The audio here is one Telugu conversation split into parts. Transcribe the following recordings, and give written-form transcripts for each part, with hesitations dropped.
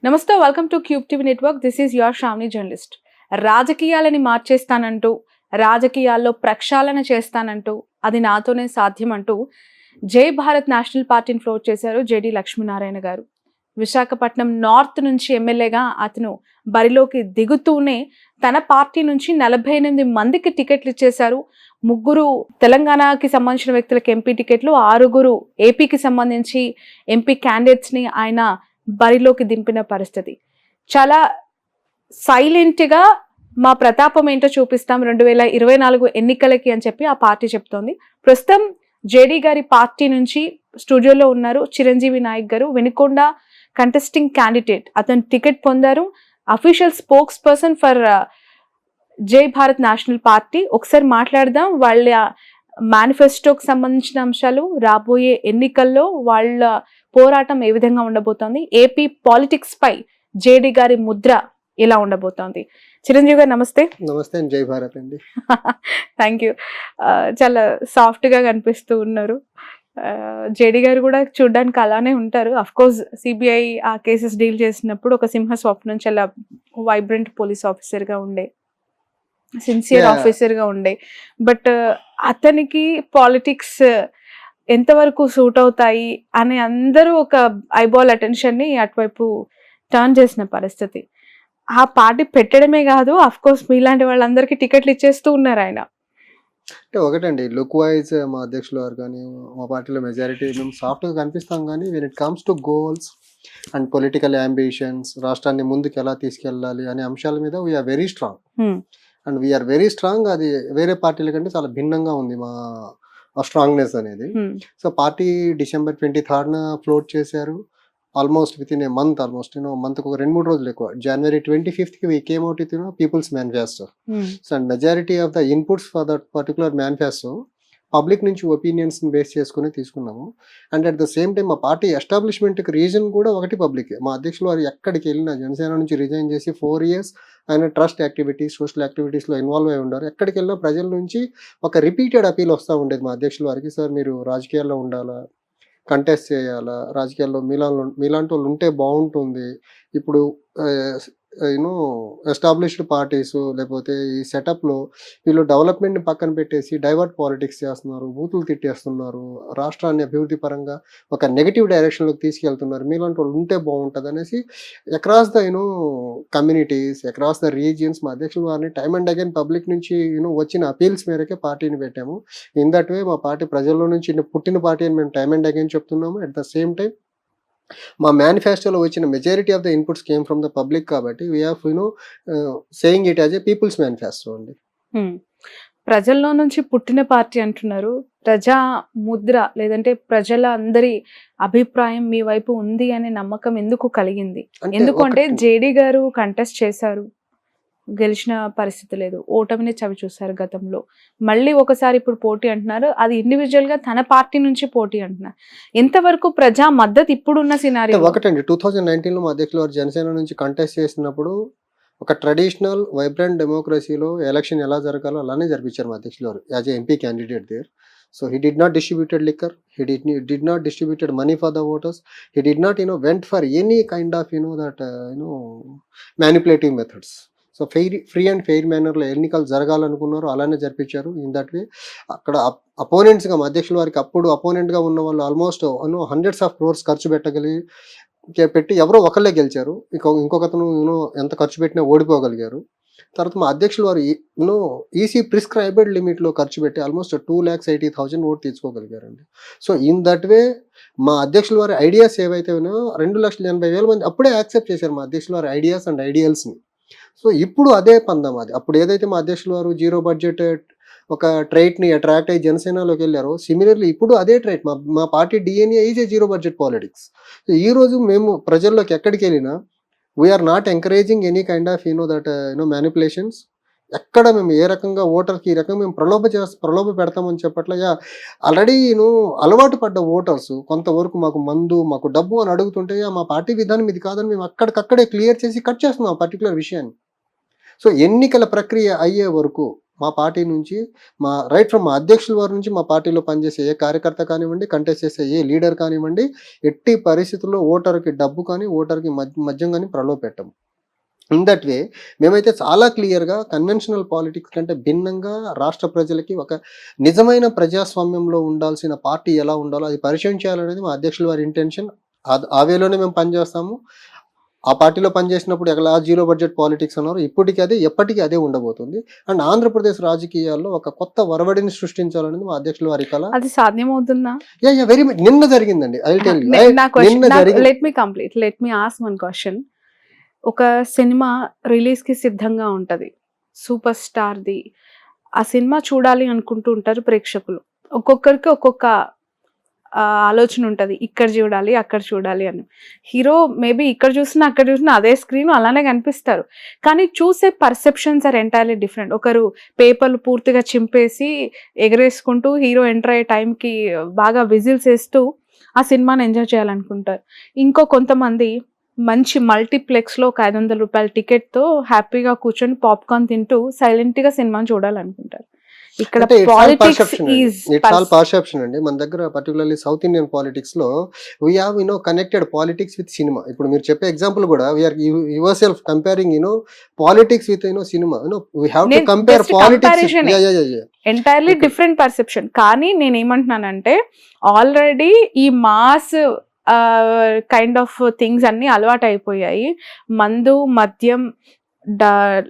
నమస్తే, welcome to cube TV network. This is your Shamni journalist. రాజకీయాలని మార్చేస్తానంటూ, రాజకీయాల్లో ప్రక్షాళన చేస్తానంటూ, అది నాతోనే సాధ్యం అంటూ జై భారత్ నేషనల్ పార్టీని ఫ్లోట్ చేశారు జేడి లక్ష్మీనారాయణ గారు. విశాఖపట్నం నార్త్ నుంచి ఎమ్మెల్యేగా అతను బరిలోకి దిగుతూనే తన పార్టీ నుంచి 48 మందికి టికెట్లు ఇచ్చేశారు. 3 తెలంగాణకి సంబంధించిన వ్యక్తులకు ఎంపీ టికెట్లు, 6 ఏపీకి సంబంధించి ఎంపీ క్యాండిడేట్స్ని ఆయన బరిలోకి దింపిన పరిస్థితి. చాలా సైలెంట్గా మా ప్రతాపం ఏంటో చూపిస్తాం 2024 ఎన్నికలకి అని చెప్పి ఆ పార్టీ చెప్తోంది. ప్రస్తుతం జేడీ గారి పార్టీ నుంచి స్టూడియోలో ఉన్నారు చిరంజీవి నాయక్ గారు, వినుకొండ కంటెస్టింగ్ క్యాండిడేట్. అతను టికెట్ పొందారు. అఫీషియల్ స్పోక్స్ పర్సన్ ఫర్ జై భారత్ నేషనల్ పార్టీ. ఒకసారి మాట్లాడదాం వాళ్ళ మేనిఫెస్టోకి సంబంధించిన అంశాలు, రాబోయే ఎన్నికల్లో వాళ్ళ పోరాటం ఏ విధంగా ఉండబోతోంది, ఏపీ పాలిటిక్స్ పై జేడీ గారి ముద్ర ఎలా ఉండబోతోంది. చిరంజీవి గారు నమస్తే. నమస్తే అండి, జై భారత్ అండి. Thank you. చాలా సాఫ్ట్గా కనిపిస్తూ ఉన్నారు. జేడీ గారు కూడా చూడడానికి అలానే ఉంటారు. అఫ్ కోర్స్ సిబిఐ ఆ కేసెస్ డీల్ చేసినప్పుడు ఒక సింహ స్వప్నం, చాలా వైబ్రెంట్ పోలీస్ ఆఫీసర్గా ఉండే, సిన్సియర్ ఆఫీసర్గా ఉండే. బట్ అతనికి పాలిటిక్స్ ఎంతవరకు సూట్ అవుతాయి అని అందరూ ఒక ఐబాల్ అటెన్షన్ని అటువైపు టర్న్ చేసిన పరిస్థితి. ఆ పార్టీ పెట్టడమే కాదు, అఫ్ కోర్స్ మీలాంటి వాళ్ళందరికీ టికెట్లు ఇచ్చేస్తూ ఉన్నారు ఆయన. అంటే ఒకటండి, లుక్ వైజ్ మా అధ్యక్షుల వారు కానీ మా పార్టీలో మెజారిటీ మేము సాఫ్ట్గా కనిపిస్తాం, కానీ when it comes to goals and political ambitions, రాష్ట్రాన్ని ముందుకు ఎలా తీసుకెళ్ళాలి అనే అంశాల మీద we're very strong. And we're very strong. అది వేరే పార్టీల కంటే చాలా భిన్నంగా ఉంది మా స్ట్రాంగ్నెస్ అనేది. So party December 23rd float చేశారు. Almost within a month, almost మంత్కి ఒక 2-3 రోజులు ఎక్కువ. January 25th we came out with people's manifesto. So and majority of the inputs for that particular manifesto public నుంచి ఒపీనియన్స్ని బేస్ చేసుకుని తీసుకున్నాము. And at the same time మా పార్టీ ఎస్టాబ్లిష్మెంట్కి రీజన్ కూడా ఒకటి పబ్లిక్. మా అధ్యక్షులు వారు ఎక్కడికి వెళ్ళినా జనసేన నుంచి రిజైన్ చేసి 4 years ఆయన ట్రస్ట్ యాక్టివిటీస్, సోషల్ యాక్టివిటీస్లో ఇన్వాల్వ్ అయి ఉన్నారు. ఎక్కడికి వెళ్ళినా ప్రజల నుంచి ఒక రిపీటెడ్ అపీల్ వస్తూ ఉండేది మా అధ్యక్షుల వారికి, సార్ మీరు రాజకీయాల్లో ఉండాలా, కంటెస్ట్ చేయాలా, రాజకీయాల్లో మీలాంటి వాళ్ళు ఉంటే బాగుంటుంది. ఇప్పుడు యూనో ఎస్టాబ్లిష్డ్ పార్టీస్ లేకపోతే ఈ సెటప్లో వీళ్ళు డెవలప్మెంట్ని పక్కన పెట్టేసి డైవర్ట్ పాలిటిక్స్ చేస్తున్నారు, బూతులు తిట్టేస్తున్నారు, రాష్ట్రాన్ని అభివృద్ధి పరంగా ఒక నెగిటివ్ డైరెక్షన్లోకి తీసుకెళ్తున్నారు, మీలాంటి వాళ్ళు ఉంటే బాగుంటుంది అనేసి across the communities, across the regions మా అధ్యక్షుల వారిని టైమ్ అండ్ అగైన్ పబ్లిక్ నుంచి వచ్చిన అపీల్స్ మేరకే పార్టీని పెట్టాము. ఇన్ దట్ వే మా పార్టీ ప్రజల్లో నుంచి పుట్టిన పార్టీ అని మేము టైమ్ అండ్ అగైన్ చెప్తున్నాము. అట్ ద సేమ్ టైం మా మేనిఫెస్టోలో వచ్చిన majority of the inputs came from the public, కాబట్టి we have saying it as a people's manifesto అండి. ప్రజల్లో నుంచి పుట్టిన పార్టీ అంటున్నారు. ప్రజా ముద్ర లేదంటే ప్రజల అందరి అభిప్రాయం మీ వైపు ఉంది అనే నమ్మకం ఎందుకు కలిగింది? ఎందుకంటే జేడీ గారు కంటెస్ట్ చేశారు, గెలిచిన పరిస్థితి లేదు, ఓటమిని చవి చూశారు గతంలో. మళ్ళీ ఒకసారి ఇప్పుడు పోటీ అంటున్నారు, అది ఇండివిజువల్గా తన పార్టీ నుంచి పోటీ అంటున్నారు. ఎంతవరకు ప్రజా మద్దతు ఇప్పుడున్న సినారియో? ఒకటండి, 2019లో మా అధ్యక్షులు వారు జనసేన నుంచి కంటెస్ట్ చేసినప్పుడు ఒక ట్రెడిషనల్ వైబ్రెంట్ డెమోక్రసీలో ఎలక్షన్ ఎలా జరగాలో అలానే జరిపించారు మా అధ్యక్షులు వారు as a MP candidate there. So he did not distributed liquor, he did not distributed money for the voters, he did not went for any kind of that manipulative methods. So free and fair మేనర్లో ఎన్నికలు జరగాలనుకున్నారు, అలానే జరిపించారు. ఇన్ దట్ వే అక్కడ అపోనెంట్స్గా మా అధ్యక్షుల వారికి అప్పుడు అపోనెంట్గా ఉన్న వాళ్ళు ఆల్మోస్ట్ hundreds of crores ఖర్చు పెట్టి ఎవరో ఒకళ్ళే గెలిచారు. ఇంకొకతను ఎంత ఖర్చు పెట్టినా ఓడిపోగలిగారు. తర్వాత మా అధ్యక్షులు వారు ఈసీ ప్రిస్క్రైబెడ్ లిమిట్లో ఖర్చు పెట్టి ఆల్మోస్ట్ 2,80,000 ఓటు తీసుకోగలిగారండి. సో ఇన్ దట్ వే మా అధ్యక్షుల వారి ఐడియాస్ ఏవైతే ఉన్నాయో 2,80,000 మంది అప్పుడే యాక్సెప్ట్ చేశారు మా అధ్యక్షుల వారి ఐడియాస్ అండ్ ఐడియల్స్ని. సో ఇప్పుడు అదే పందం అది. అప్పుడు ఏదైతే మా అధ్యక్షుల వారు జీరో బడ్జెట్ ఒక ట్రైట్ని అట్రాక్ట్ అయ్యి జనసేనలోకి వెళ్ళారో, సిమిలర్లీ ఇప్పుడు అదే ట్రైట్ మా party DNA is a zero budget politics. So ఈరోజు మేము ప్రజల్లోకి ఎక్కడికి వెళ్ళినా we're not encouraging any kind of manipulations. ఎక్కడ మేము ఏ రకంగా ఓటర్కి ఈ రకంగా మేము ప్రలోభ పెడతామని చెప్పట్లే. ఆల్రెడీ అలవాటు పడ్డ ఓటర్స్ కొంతవరకు మాకు మందు, మాకు డబ్బు అని అడుగుతుంటే మా పార్టీ విధానం ఇది కాదని మేము అక్కడికక్కడే క్లియర్ చేసి కట్ చేస్తున్నాం ఆ పర్టికులర్ విషయాన్ని. సో ఎన్నికల ప్రక్రియ అయ్యే వరకు మా పార్టీ నుంచి రైట్ ఫ్రమ్ మా అధ్యక్షుల వారి నుంచి మా పార్టీలో పనిచేసే ఏ కార్యకర్త కానివ్వండి, కంటెస్ట్ చేసే ఏ లీడర్ కానివ్వండి, ఎట్టి పరిస్థితుల్లో ఓటరుకి డబ్బు కానీ, ఓటరుకి మద్యం కానీ ప్రలోభపెట్టము. ఇన్ దట్ వే మేమైతే చాలా క్లియర్‌గా కన్వెన్షనల్ పాలిటిక్స్ కంటే భిన్నంగా రాష్ట్ర ప్రజలకి ఒక నిజమైన ప్రజాస్వామ్యంలో ఉండాల్సిన పార్టీ ఎలా ఉండాలో అది పరిచయం చేయాలనేది మా అధ్యక్షుల వారి ఇంటెన్షన్. ఆ వేలోనే మేము పనిచేస్తాము. ఆ పార్టీలో పనిచేసినప్పుడు ఎలా జీరో బడ్జెట్ పాలిటిక్స్ అన్నారు. ఇప్పటికి అదే, ఎప్పటికీ అదే ఉండబోతుంది. అండ్ ఆంధ్రప్రదేశ్ రాజకీయాల్లో ఒక కొత్త ఒరవడిని సృష్టించాలనేది మా అధ్యక్షుల వారి కల. అది సాధ్యమవుతుందా? యాహ్! Very much. నిన్న జరిగిందండి. I will tell you. నా క్వెషన్ నిన్న జరిగింది. Let me ask one question. ఒక సినిమా రిలీజ్‌కి సిద్ధంగా ఉంటది. సూపర్ స్టార్‌ది. ఆ సినిమా చూడాలి అనుకుంటూ ఉంటారు ప్రేక్షకులు. ఒక్కొక్కరికి ఒక్కొక్క ఆలోచన ఉంటది. ఇక్కడ చూడాలి, అక్కడ చూడాలి అని. హీరో మేబీ ఇక్కడ చూసినా, అక్కడ చూసినా అదే స్క్రీన్ అలానే కనిపిస్తారు. కానీ చూసే పర్సెప్షన్స్ ఆర్ ఎంటైర్‌లీ డిఫరెంట్. ఒకరు పేపర్లు పూర్తిగా చింపేసి ఎగరేసుకుంటూ హీరో ఎంటర్ అయ్యే టైంకి బాగా విజిల్స్ ఏస్తూ ఆ సినిమాని ఎంజాయ్ చేయాలనుకుంటారు. కొంతమంది మంచి మల్టీప్లెక్స్‌లో ఒక ₹500 టికెట్‌తో హ్యాపీగా కూర్చొని పాప్‌కార్న్ తింటూ సైలెంట్‌గా సినిమాని చూడాలనుకుంటారు. ఇక్కడ అంటే ఇట్స్ ఆల్ పాలిటిక్స్ పర్సెప్షన్ అండి. ఈజ్ ఇట్స్ ఆల్ పర్సెప్షన్ అండి. మన దగ్గర పర్టిక్యులర్‌లీ సౌత్ ఇండియన్ పాలిటిక్స్‌లో we have connected politics with cinema. ఇప్పుడు మీరు చెప్పే ఎగ్జాంపుల్ కూడా we are yourself comparing politics with cinema. We have to compare just politics. కంపారిజనే. Entirely Okay. Different perception. కానీ నేనేమంటున్నానంటే ఆల్రెడీ ఈ మాస్ కైండ్ ఆఫ్ థింగ్స్ అన్నీ అలవాటయిపోయాయి. మందు, మద్యం,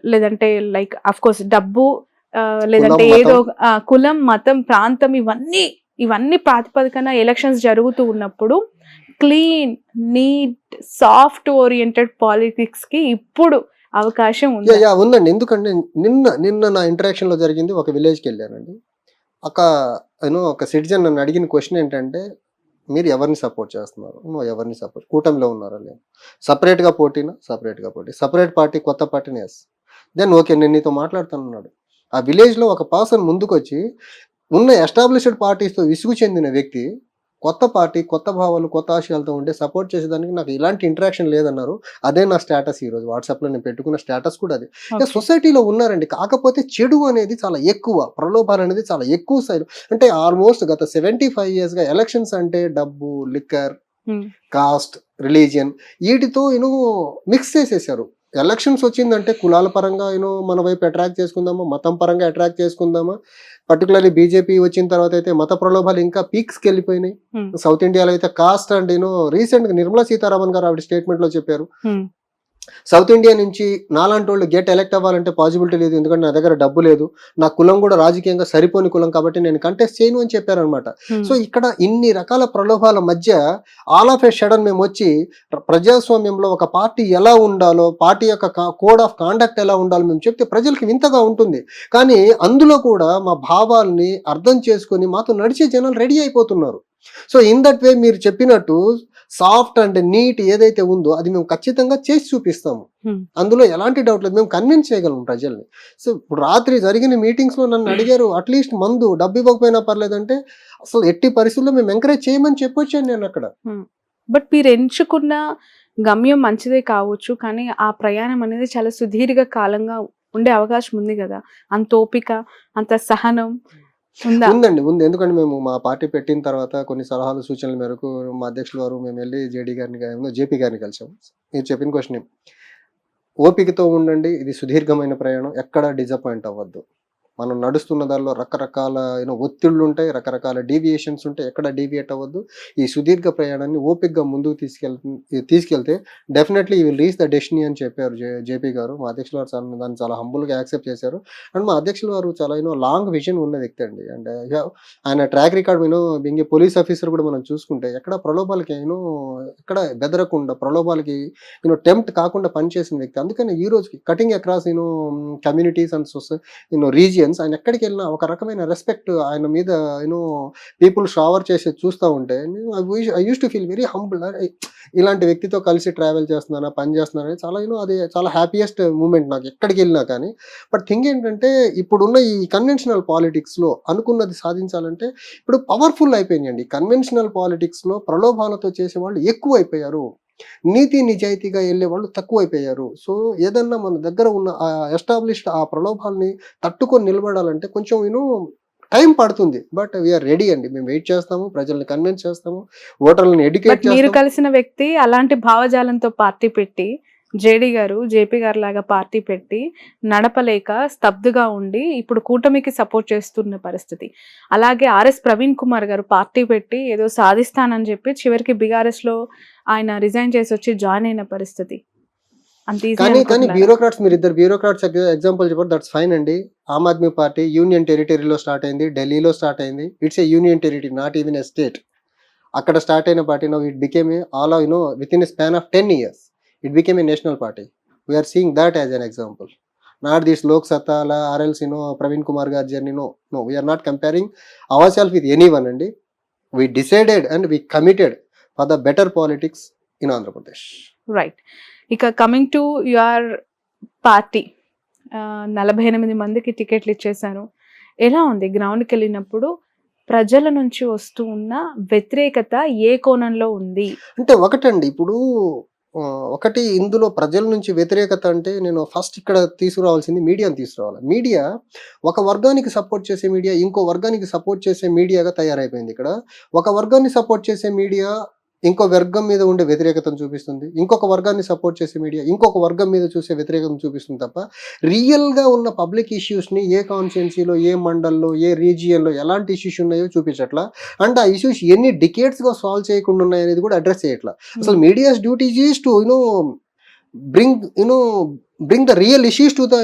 లేదంటే లైక్ ఆఫ్‌కోర్స్ డబ్బు, లేదంటే కులం, ఏదో మతం. కులం, మతం, ప్రాంతం ఇవన్నీ ప్రాతిపదికన ఎలక్షన్స్ జరుగుతూ ఉన్నప్పుడు క్లీన్, నీట్, సాఫ్ట్ ఓరియెంటెడ్ పాలిటిక్స్‌కి ఇప్పుడు అవకాశం ఉందా? యాహ్! ఉందండి. ఎందుకంటే నిన్న నా ఇంటరాక్షన్‌లో జరిగింది. ఒక విలేజ్‌కెళ్ళానండి. ఒక ఒక సిటిజన్ నన్ను అడిగిన క్వెషన్ ఏంటంటే, మీరు ఎవరిని సపోర్ట్ చేస్తున్నారు? నువ్వు ఎవరిని సపోర్ట్ కూటమిలో ఉన్నారా? లేదు. సెపరేట్‌గా పోటీనా? సెపరేట్‌గా పోటీ. సెపరేట్ పార్టీ, కొత్త పార్టీనా? యెస్. Then okay. నేను నీతో మాట్లాడతానన్నాడు. ఆ విలేజ్‌లో ఒక పర్సన్ ముందుకొచ్చి ఉన్న ఎస్టాబ్లిష్డ్ పార్టీస్‌తో విసుగు చెందిన వ్యక్తి కొత్త పార్టీ, కొత్త భావాలు, కొత్త ఆశయాలతో ఉంటే సపోర్ట్ చేసేదానికి నాకు ఇలాంటి ఇంటరాక్షన్ లేదన్నారు. అదే నా స్టేటస్ ఈరోజు వాట్సాప్‌లో నేను పెట్టుకున్న స్టేటస్ కూడా అదే. ఓకే. సొసైటీలో ఉన్నారండి. కాకపోతే చెడు అనేది చాలా ఎక్కువ. ప్రలోభాలు అనేది చాలా ఎక్కువ స్థాయిలో. అంటే ఆల్మోస్ట్ గత 75 ఇయర్స్‌గా ఎలక్షన్స్ అంటే డబ్బు, లిక్కర్, హ్మ్. కాస్ట్, రిలీజియన్ వీటితో మిక్స్ చేసేసారు. ఎలక్షన్స్ వచ్చిందంటే కులాల పరంగా మన వైపు అట్రాక్ట్ చేసుకుందామా, మతం పరంగా అట్రాక్ట్ చేసుకుందామా. పర్టికులర్లీ బీజేపీ వచ్చిన తర్వాత అయితే మత ప్రలోభాలు ఇంకా పీక్స్‌కి వెళ్ళిపోయినాయి. హ్మ్. సౌత్ ఇండియాలో అయితే కాస్ట్ అండ్ రీసెంట్‌గా నిర్మలా సీతారామన్ గారు ఆవిడ స్టేట్మెంట్‌లో చెప్పారు. హ్మ్. సౌత్ ఇండియా నుంచి నాలాంటోళ్ళు ఎలెక్ట్ అవ్వాలంటే పాసిబిలిటీ లేదు. ఎందుకంటే నా దగ్గర డబ్బు లేదు. నా కులం కూడా రాజకీయంగా సరిపోని కులం కాబట్టి నేను కంటెస్ట్ చేయను అని చెప్పారనమాట. హ్మ్. సో ఇక్కడ ఇన్ని రకాల ప్రలోభాల మధ్య ఆల్ ఆఫ్ ఎ సడన్ మేమొచ్చి ప్రజాస్వామ్యంలో ఒక పార్టీ ఎలా ఉండాలో, పార్టీ యొక్క కోడ్ ఆఫ్ కాండక్ట్ ఎలా ఉండాలో మేము చెప్తే ప్రజలకి వింతగా ఉంటుంది. కానీ అందులో కూడా మా భావాల్ని అర్థం చేసుకొని మాతో నడిచే జనాలు రెడీ అయిపోతున్నారు. సో ఇన్ దట్ వే మీరు చెప్పినట్టు సాఫ్ట్ అండ్ నీట్ ఏదైతే ఉందో అది మేము ఖచ్చితంగా చేసి చూపిస్తాము. హ్మ్. అందులో ఎలాంటి డౌట్ లేదు. మేము కన్విన్స్ చేయగలం ప్రజల్ని. సో ఇప్పుడు రాత్రి జరిగిన మీటింగ్స్‌లో నన్ను అడిగారు అట్‌లీస్ట్ మందు డబ్బు ఇవ్వకపోయినా పర్లేదంటే అసలు ఎట్టి పరిస్థితుల్లో మేము ఎంకరేజ్ చేయమని చెప్పొచ్చాను నేనక్కడ. బట్ మీరు ఎంచుకున్న గమ్యం మంచిదే కావచ్చు. కానీ ఆ ప్రయాణం అనేది చాలా సుదీర్ఘ కాలంగా ఉండే అవకాశం ఉంది గదా! అంత ఓపిక, అంత సహనం ఉందా? ఉందండి. ఉంది. ఎందుకంటే మేము మా పార్టీ పెట్టిన తర్వాత కొన్ని సలహాలు, సూచనల మేరకు మా అధ్యక్షుల వారు మేమెళ్లి జేడీ గారిని జేపీ గారిని కలిసాము. మీరు చెప్పిన క్వెషన్ ఓపికతో ఉండండి. ఇది సుదీర్ఘమైన ప్రయాణం. ఎక్కడ డిసప్పాయింట్ అవ్వద్దు. మనం నడుస్తున్న దానిలో రకరకాల ఒత్తిళ్ళుంటాయి. రకరకాల డీవియేషన్స్ ఉంటాయి. ఎక్కడ డీవియేట్ అవ్వద్దు. ఈ సుదీర్ఘ ప్రయాణాన్ని ఓపికగా ముందుకు తీసుకెళ్తే definitely you will reach the destiny అని చెప్పారు జేపీ గారు. మా అధ్యక్షుల వారు దాన్ని చాలా హంబుల్‌గా యాక్సెప్ట్ చేశారు. అండ్ మా అధ్యక్షుల వారు చాలా లాంగ్ విజన్ ఉన్న వ్యక్తి అండి. అండ్ ఆయన track record being a police officer కూడా మనం చూసుకుంటే ఎక్కడ ప్రలోభాలకి ఎక్కడ బెదరకుండా ప్రలోభాలకి టెంప్ట్ కాకుండా పనిచేసిన వ్యక్తి. అందుకని ఈ రోజుకి cutting across communities and regions ఆయన ఎక్కడికి వెళ్ళినా ఒక రకమైన రెస్పెక్ట్ ఆయన మీద పీపుల్ షవర్ చేసి చూస్తూ ఉంటే I use to feel very humble. ఇలాంటి వ్యక్తితో కలిసి ట్రావెల్ చేస్తున్నానా, పని చేస్తున్నానా చాలా అది చాలా హ్యాపీయెస్ట్ మూమెంట్ నాకు ఎక్కడికి వెళ్ళినా కానీ. బట్ థింగ్ ఏంటంటే ఇప్పుడున్న ఈ కన్వెన్షనల్ పాలిటిక్స్లో అనుకున్నది సాధించాలంటే ఇప్పుడు పవర్ఫుల్ అయిపోయినాయండి. కన్వెన్షనల్ పాలిటిక్స్లో ప్రలోభాలతో చేసేవాళ్ళు ఎక్కువ అయిపోయారు. నీతి నిజాయితీగా వెళ్ళే వాళ్ళు తక్కువైపోయారు. సో ఏదన్నా మన దగ్గర ఉన్న ఎస్టాబ్లిష్డ్ ఆ ప్రలోభాల్ని తట్టుకొని నిలబడాలంటే కొంచెం టైం పడుతుంది. బట్ వీఆర్ రెడీ అండి. మేము వెయిట్ చేస్తాము, ప్రజల్ని కన్విన్స్ చేస్తాము, ఓటర్లను ఎడ్యుకేట్ బట్ మీరు చేస్తాము. కలిసిన వ్యక్తి అలాంటి భావజాలంతో పార్టీ పెట్టి, జేడీ గారు జేపీ గారు లాగా పార్టీ పెట్టి నడపలేక స్తబ్దుగా ఉండి ఇప్పుడు కూటమికి సపోర్ట్ చేస్తున్న పరిస్థితి. అలాగే ఆర్ఎస్ ప్రవీణ్ కుమార్ గారు పార్టీ పెట్టి ఏదో సాధిస్తానని చెప్పి చివరికి బీఆర్ఎస్ లో ఆయన రిజైన్ చేసి వచ్చి జాయిన్ అయిన పరిస్థితి. అంత ఈజీ కానీ అనుకుంటున్నారా? బ్యూరోక్రాట్స్, మీరు ఇద్దరు బ్యూరోక్రాట్స్ ఎగ్జాంపుల్ చెప్పారు, దట్స్ ఫైన్ అండి. Aam Aadmi party union టెరిటరీలో start అయింది, ఢిల్లీలో స్టార్ట్ అయింది. It's A union territory, not even a state. అక్కడ స్టార్ట్ అయిన party now it became all with in a span of 10 years it became a national party. We are seeing that as an example, not this Lok Sattala or else Praveen Kumar gar journey. No, we are not comparing ourselves with anyone, and we decided and we committed for the better politics in Andhra Pradesh. Right. ఇక కమింగ్ టు యువర్ పార్టీ, 48 మందికి టికెట్లు ఇచ్చేసారు. ఎలా ఉంది గ్రౌండ్కి వెళ్ళినప్పుడు ప్రజల నుంచి వస్తూ ఉన్న వ్యతిరేకత ఏ కోణంలో ఉంది? అంటే ఒకటండి, ఇప్పుడు ఒకటి ఇందులో ప్రజల నుంచి వ్యతిరేకత అంటే నేను ఫస్ట్ ఇక్కడ తీసుకురావాల్సింది మీడియాని తీసుకురావాలి. మీడియా ఒక వర్గానికి సపోర్ట్ చేసే మీడియా ఇంకో వర్గానికి సపోర్ట్ చేసే మీడియాగా తయారైపోయింది. ఇక్కడ ఒక వర్గాన్ని సపోర్ట్ చేసే మీడియా ఇంకో వర్గం మీద ఉండే వ్యతిరేకతను చూపిస్తుంది, ఇంకొక వర్గాన్ని సపోర్ట్ చేసే మీడియా ఇంకొక వర్గం మీద చూసే వ్యతిరేకతను చూపిస్తుంది తప్ప రియల్గా ఉన్న పబ్లిక్ ఇష్యూస్ని ఏ కాన్స్టిట్యున్సీలో, ఏ మండల్లో, ఏ రీజియన్లో ఎలాంటి ఇష్యూస్ ఉన్నాయో చూపించట్లా. అండ్ ఆ ఇష్యూస్ ఎన్ని డికేట్స్గా సాల్వ్ చేయకుండా ఉన్నాయనేది కూడా అడ్రస్ చేయట్లా. అసలు media's duty is to bring the real issues to the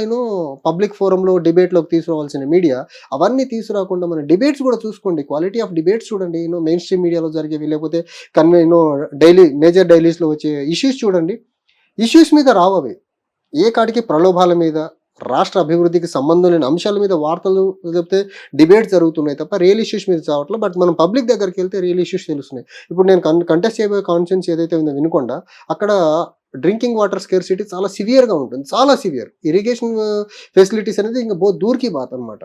public ఫోరంలో, డిబేట్లోకి తీసుకురావాల్సిన మీడియా అవన్నీ తీసుకురాకుండా మన డిబేట్స్ కూడా చూసుకోండి, క్వాలిటీ ఆఫ్ డిబేట్స్ చూడండి. మెయిన్ స్ట్రీమ్ మీడియాలో జరిగేవి, లేకపోతే డైలీ మేజర్ డైలీస్లో వచ్చే ఇష్యూస్ చూడండి. ఇష్యూస్ మీద రావవి, ఏ కాడికి ప్రలోభాల మీద, రాష్ట్ర అభివృద్ధికి సంబంధం లేని అంశాల మీద వార్తలు చెప్తే డిబేట్స్ జరుగుతున్నాయి తప్ప రియల్ ఇష్యూస్ మీద చావట్లేదు. బట్ మనం పబ్లిక్ దగ్గరికి వెళ్తే రియల్ ఇష్యూస్ తెలుస్తున్నాయి. ఇప్పుడు నేను కంటెస్ట్ చేయబోయే కాన్స్టిట్యున్సీ ఏదైతే ఉందో వినుకొండ, అక్కడ డ్రింకింగ్ వాటర్ స్కేర్సిటీ చాలా సివియర్గా ఉంటుంది, చాలా సివియర్. ఇరిగేషన్ ఫెసిలిటీస్ అనేది ఇంకా దూర్కి బాత్ అనమాట.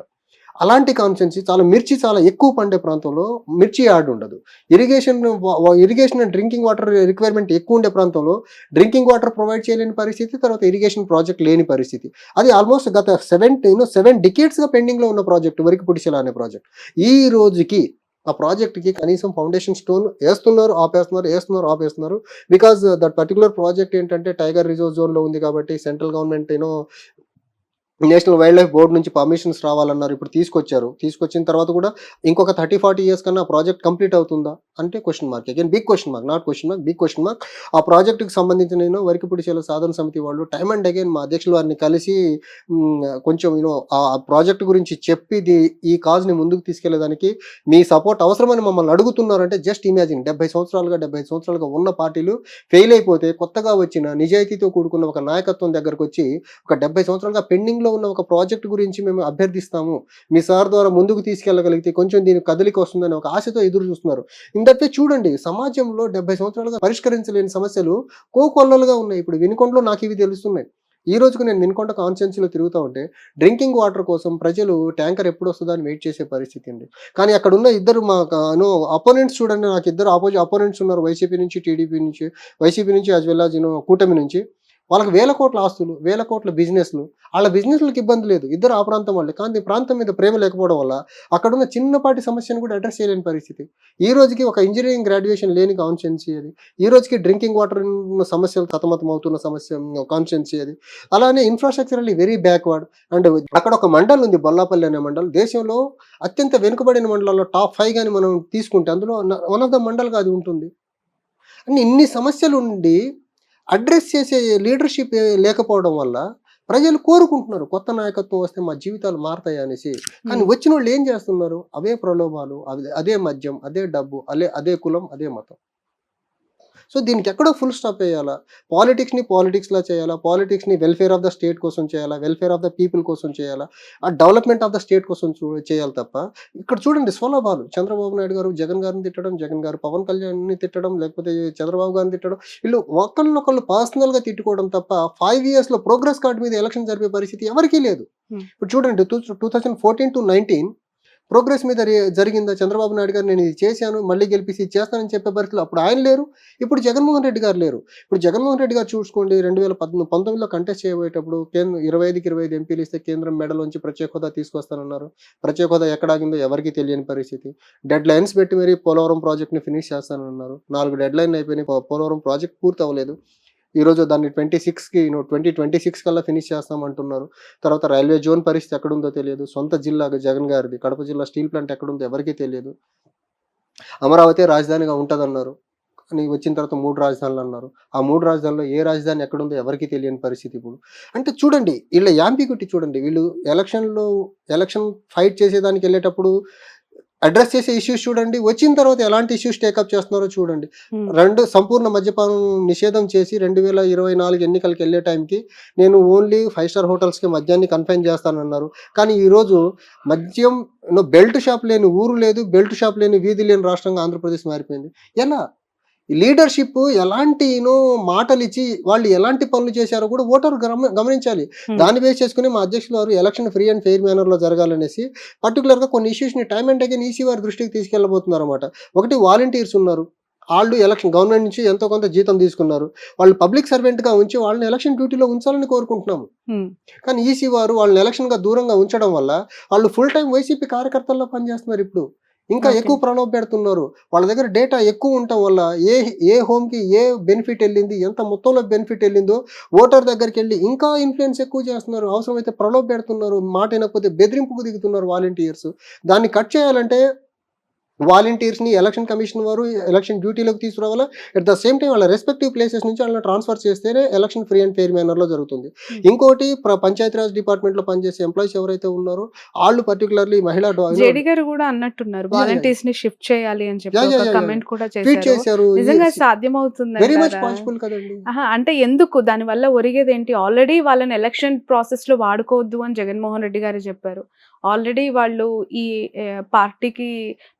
అలాంటి కాన్స్టిట్యున్సీ చాలా ఎక్కువ పండే ప్రాంతంలో మిర్చి యార్డ్ ఉండదు. Irrigation and drinking water requirement ఎక్కువ ఉండే ప్రాంతంలో డ్రింకింగ్ వాటర్ ప్రొవైడ్ చేయలేని పరిస్థితి, తర్వాత ఇరిగేషన్ ప్రాజెక్ట్ లేని పరిస్థితి. అది ఆల్మోస్ట్ గత 7 decades పెండింగ్లో ఉన్న ప్రాజెక్ట్ వరికిపుడిశల అనే ప్రాజెక్ట్. ఈ రోజుకి ఆ ప్రాజెక్ట్కి కనీసం ఫౌండేషన్ స్టోన్ వేస్తున్నారు, ఆపేస్తున్నారు. బికాజ్ దట్ పర్టికులర్ ప్రాజెక్ట్ ఏంటంటే టైగర్ రిజర్వ్ జోన్లో ఉంది కాబట్టి central government national wild life board నుంచి పర్మిషన్స్ రావాలన్నారు. ఇప్పుడు తీసుకొచ్చిన తర్వాత కూడా ఇంకొక 30-40 years కన్నా ఆ ప్రాజెక్ట్ కంప్లీట్ అవుతుందా అంటే question mark. Again big question mark, not question mark, big question mark. ఆ ప్రాజెక్టుకి సంబంధించిన వరికిపుడిశల సాధన సమితి వాళ్ళు టైమ్ అండ్ అగైన్ మా అధ్యక్షులు వారిని కలిసి కొంచెం ఆ ప్రాజెక్ట్ గురించి చెప్పి ఈ కాజ్ని ముందుకు తీసుకెళ్లేదానికి మీ సపోర్ట్ అవసరమని మమ్మల్ని అడుగుతున్నారంటే జస్ట్ ఇమాజిన్, 75 సంవత్సరాలుగా ఉన్న పార్టీలు ఫెయిల్ అయిపోతే కొత్తగా వచ్చిన నిజాయితీతో కూడుకున్న ఒక నాయకత్వం దగ్గరకు వచ్చి ఒక 70 సంవత్సరాలుగా పెండింగ్లో ఉన్న ఒక ప్రాజెక్ట్ గురించి మేము అభ్యర్థిస్తాము, మీ సార్ ద్వారా ముందుకు తీసుకెళ్ళగలిగితే కొంచెం దీనికి కదలిక వస్తుందని ఒక ఆశతో ఎదురు చూస్తున్నారు. ఇందట్టే చూడండి, సమాజంలో 70 సంవత్సరాలుగా పరిష్కరించలేని సమస్యలు కోకొల్లలుగా ఉన్నాయి. ఇప్పుడు వినుకొండలో నాకు ఇవి తెలుస్తున్నాయి. ఈ రోజుకు నేను వినుకొండ కాన్స్టిట్యున్సీలో తిరుగుతూ ఉంటే డ్రింకింగ్ వాటర్ కోసం ప్రజలు ట్యాంకర్ ఎప్పుడు వస్తుందో అని వెయిట్ చేసే పరిస్థితి ఉంది. కానీ అక్కడ ఉన్న ఇద్దరు మా అపోనెంట్స్ చూడండి, నాకు ఇద్దరు అపోనెంట్స్ ఉన్నారు, వైసీపీ నుంచి, టీడీపీ నుంచి, వైసీపీ నుంచి యాజ్ వెల్ యాజ్ కూటమి నుంచి. వాళ్ళకి 1,000 కోట్ల ఆస్తులు, 1,000 కోట్ల బిజినెస్లు. వాళ్ళ బిజినెస్లకు ఇబ్బంది లేదు, ఇద్దరు ఆ ప్రాంతం వాళ్ళే. కానీ ఈ ప్రాంతం మీద ప్రేమ లేకపోవడం వల్ల అక్కడున్న చిన్నపాటి సమస్యను కూడా అడ్రస్ చేయలేని పరిస్థితి. ఈ రోజుకి ఒక ఇంజనీరింగ్ గ్రాడ్యుయేషన్ లేని కాన్స్టిట్యున్సీ అది. ఈ రోజుకి డ్రింకింగ్ వాటర్ సమస్యలు సతమతం అవుతున్న కాన్స్టిట్యున్సీ అది. అలానే ఇన్ఫ్రాస్ట్రక్చరల్లీ వెరీ బ్యాక్వర్డ్. అండ్ అక్కడ ఒక మండలం ఉంది, బొల్లాపల్లి అనే మండలం, దేశంలో అత్యంత వెనుకబడిన మండలాల్లో టాప్ 5 కానీ మనం తీసుకుంటే అందులో వన్ ఆఫ్ ద మండల్గా అది ఉంటుంది. అన్ని ఇన్ని సమస్యలు ఉండి అడ్రస్ చేసే లీడర్షిప్ లేకపోవడం వల్ల ప్రజలు కోరుకుంటున్నారు కొత్త నాయకత్వం వస్తే మా జీవితాలు మారతాయి అనేసి. కానీ వచ్చిన వాళ్ళు ఏం చేస్తున్నారు? అవే ప్రలోభాలు, అదే మద్యం, అదే డబ్బు, అదే కులం, అదే మతం. సో దీనికి ఎక్కడో ఫుల్ స్టాప్ వేయాలా. పాలిటిక్స్లా చేయాలా, పాలిటిక్స్ని వెల్ఫేర్ ఆఫ్ ద స్టేట్ కోసం చేయాలా, వెల్ఫేర్ ఆఫ్ ద పీపుల్ కోసం చేయాలా, ఆ డెవలప్మెంట్ ఆఫ్ ద స్టేట్ కోసం చేయాలి తప్ప ఇక్కడ చూడండి స్వలాభాలు. చంద్రబాబు నాయుడు గారు జగన్ గారిని తిట్టడం, జగన్ గారు పవన్ కళ్యాణ్ని తిట్టడం, లేకపోతే చంద్రబాబు గారిని తిట్టడం, వీళ్ళు ఒకళ్ళనొకళ్ళు పర్సనల్గా తిట్టుకోవడం తప్ప 5 yearsలో ప్రోగ్రెస్ కార్డు మీద ఎలక్షన్ జరిపే పరిస్థితి ఎవరికీ లేదు. ఇప్పుడు చూడండి 2014 to 19 ప్రోగ్రెస్ మీద జరిగిందా? చంద్రబాబు నాయుడు గారు నేను ఇది చేశాను, మళ్ళీ గెలిపిసి ఇది చేస్తానని చెప్పే పరిస్థితులు అప్పుడు ఆయన లేరు, ఇప్పుడు జగన్మోహన్ రెడ్డి గారు లేరు. ఇప్పుడు జగన్మోహన్ రెడ్డి గారు చూసుకోండి 2019లో కంటెస్ట్ చేయబోయేటప్పుడు 25కి 25 ఎంపీలు ఇస్తే కేంద్రం మెడలోంచి ప్రత్యేక హోదా తీసుకొస్తానన్నారు. ప్రత్యేక హోదా ఎక్కడ ఆగిందో ఎవరికీ తెలియని పరిస్థితి. డెడ్ లైన్స్ పెట్టి మరి పోలవరం ప్రాజెక్ట్ని ఫినిష్ చేస్తానన్నారు. 4 డెడ్ లైన్లు అయిపోయినాయి, పోలవరం ప్రాజెక్ట్ పూర్తి అవ్వలేదు. ఈరోజు దాన్ని 2026 కల్లా ఫినిష్ చేస్తామంటున్నారు. తర్వాత రైల్వే జోన్ పరిస్థితి ఎక్కడుందో తెలియదు. సొంత జిల్లా జగన్ గారిది కడప జిల్లా స్టీల్ ప్లాంట్ ఎక్కడుందో ఎవరికీ తెలియదు. అమరావతి రాజధానిగా ఉంటుందన్నారు, కానీ వచ్చిన తర్వాత 3 రాజధానులు అన్నారు. ఆ 3 రాజధానుల్లో ఏ రాజధాని ఎక్కడుందో ఎవరికీ తెలియని పరిస్థితి ఇప్పుడు. అంటే చూడండి వీళ్ళ యాంబిగ్యూటీ చూడండి. వీళ్ళు ఎలక్షన్ ఫైట్ చేసేదానికి వెళ్ళేటప్పుడు అడ్రస్ చేసే ఇష్యూస్ చూడండి, వచ్చిన తర్వాత ఎలాంటి ఇష్యూస్ టేకప్ చేస్తున్నారో చూడండి. సంపూర్ణ మద్యపానం నిషేధం చేసి 2024 ఎన్నికలకి వెళ్ళే టైంకి నేను ఓన్లీ 5 స్టార్ హోటల్స్కి మద్యాన్ని కన్ఫైన్ చేస్తానన్నారు. కానీ ఈరోజు మద్యం బెల్ట్ షాప్ లేని ఊరు లేదు, బెల్ట్ షాప్ లేని వీధి లేని రాష్ట్రంగా ఆంధ్రప్రదేశ్ మారిపోయింది. ఎలా లీడర్షిప్ ఎలాంటి మాటలు ఇచ్చి వాళ్ళు ఎలాంటి పనులు చేశారో కూడా ఓటర్ గమనించాలి. దాన్ని బేస్ చేసుకుని మా అధ్యక్షులు వారు election free and fair manner లో జరగాలనేసి పర్టికులర్ గా కొన్ని ఇష్యూస్ ని టైం అండ్ అగైన్ ఈసీ వారి దృష్టికి తీసుకెళ్లబోతున్నారు అనమాట. ఒకటి వాలంటీర్స్ ఉన్నారు, వాళ్ళు ఎలక్షన్ గవర్నమెంట్ నుంచి ఎంతో కొంత జీతం తీసుకున్నారు, వాళ్ళు పబ్లిక్ సర్వెంట్ గా ఉంచి వాళ్ళని ఎలక్షన్ డ్యూటీలో ఉంచాలని కోరుకుంటున్నాము. కానీ ఈసీ వారు వాళ్ళని ఎలక్షన్ గా దూరంగా ఉంచడం వల్ల వాళ్ళు ఫుల్ టైం వైసీపీ కార్యకర్తల్లో పనిచేస్తున్నారు. ఇప్పుడు ఇంకా ఎక్కువ ప్రలోభ పెడుతున్నారు. వాళ్ళ దగ్గర డేటా ఎక్కువ ఉండటం వల్ల ఏ హోమ్కి ఏ బెనిఫిట్ వెళ్ళింది, ఎంత మొత్తంలో బెనిఫిట్ వెళ్ళిందో ఓటర్ దగ్గరికి వెళ్ళి ఇంకా ఇన్ఫ్లుయెన్స్ ఎక్కువ చేస్తున్నారు. అవసరమైతే ప్రలోభ పెడుతున్నారు, మాట వినకపోతే బెదిరింపుకు దిగుతున్నారు వాలంటీర్స్. దాన్ని కట్ చేయాలంటే వాలంటీర్స్ని ఎలక్షన్ కమిషన్ వారు ఎలక్షన్ డ్యూటీలోకి తీసుకురావాలా, అట్ ద సేమ్ టైం వాళ్ళ రెస్పెక్టివ్ ప్లేసెస్ నుంచి వాళ్ళని ట్రాన్స్ఫర్ చేస్తేనే ఎలక్షన్ ఫ్రీ అండ్ ఫెయిర్ మేనర్లో జరుగుతుంది. ఇంకోటి పంచాయతీరాజ్ డిపార్ట్మెంట్లో పనిచేసే ఎంప్లాయీస్ ఎవరైతే ఉన్నారో వాళ్ళు పర్టికులర్లీ మహిళా జేడీ గారు కూడా అన్నట్టున్నారు వాలంటీర్స్ ని షిఫ్ట్ చేయాలి అని చెప్పి కమెంట్ కూడా చేశారు. నిజంగా సాధ్యమవుతుంది వెరీ మచ్ పాసిబుల్ కదండి. అంటే ఎందుకు దాని వల్ల ఒరిగేది ఏంటి? ఆల్రెడీ వాళ్ళని ఎలక్షన్ ప్రాసెస్ లో వాడుకోవద్దు అని జగన్మోహన్ రెడ్డి గారు చెప్పారు. ఆల్రెడీ వాళ్ళు ఈ పార్టీకి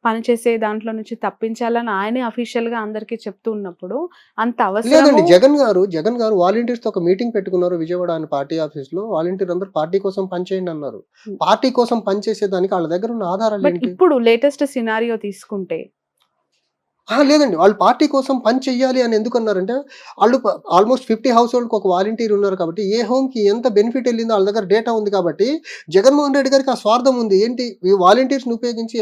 పనిచేసే దాంట్లో నుంచి తప్పించాలని ఆయనే అఫీషియల్ గా అందరికీ చెప్తూ ఉన్నప్పుడు అంత అవసరం లేదండి. జగన్ గారు వాలంటీర్స్ తో ఒక మీటింగ్ పెట్టుకున్నారు విజయవాడ అని పార్టీ ఆఫీస్ లో. వాలంటీర్ అందరూ పార్టీ కోసం పనిచేయండి అన్నారు. పార్టీ కోసం పనిచేసేదానికి వాళ్ళ దగ్గర ఉన్న ఆధారాలు ఏంటి? ఇప్పుడు లేటెస్ట్ సినారియో తీసుకుంటే లేదండి, వాళ్ళు పార్టీ కోసం పని చెయ్యాలి అని ఎందుకు అన్నారంటే వాళ్ళు ఆల్మోస్ట్ 50 హౌస్ హోల్డ్కి ఒక వాలంటీర్ ఉన్నారు కాబట్టి ఏ హోమ్కి ఎంత బెనిఫిట్ వెళ్ళిందో వాళ్ళ దగ్గర డేటా ఉంది కాబట్టి జగన్మోహన్ రెడ్డి గారికి ఆ స్వార్థం ఉంది. ఏంటి, ఈ వాలంటీర్స్ని ఉపయోగించి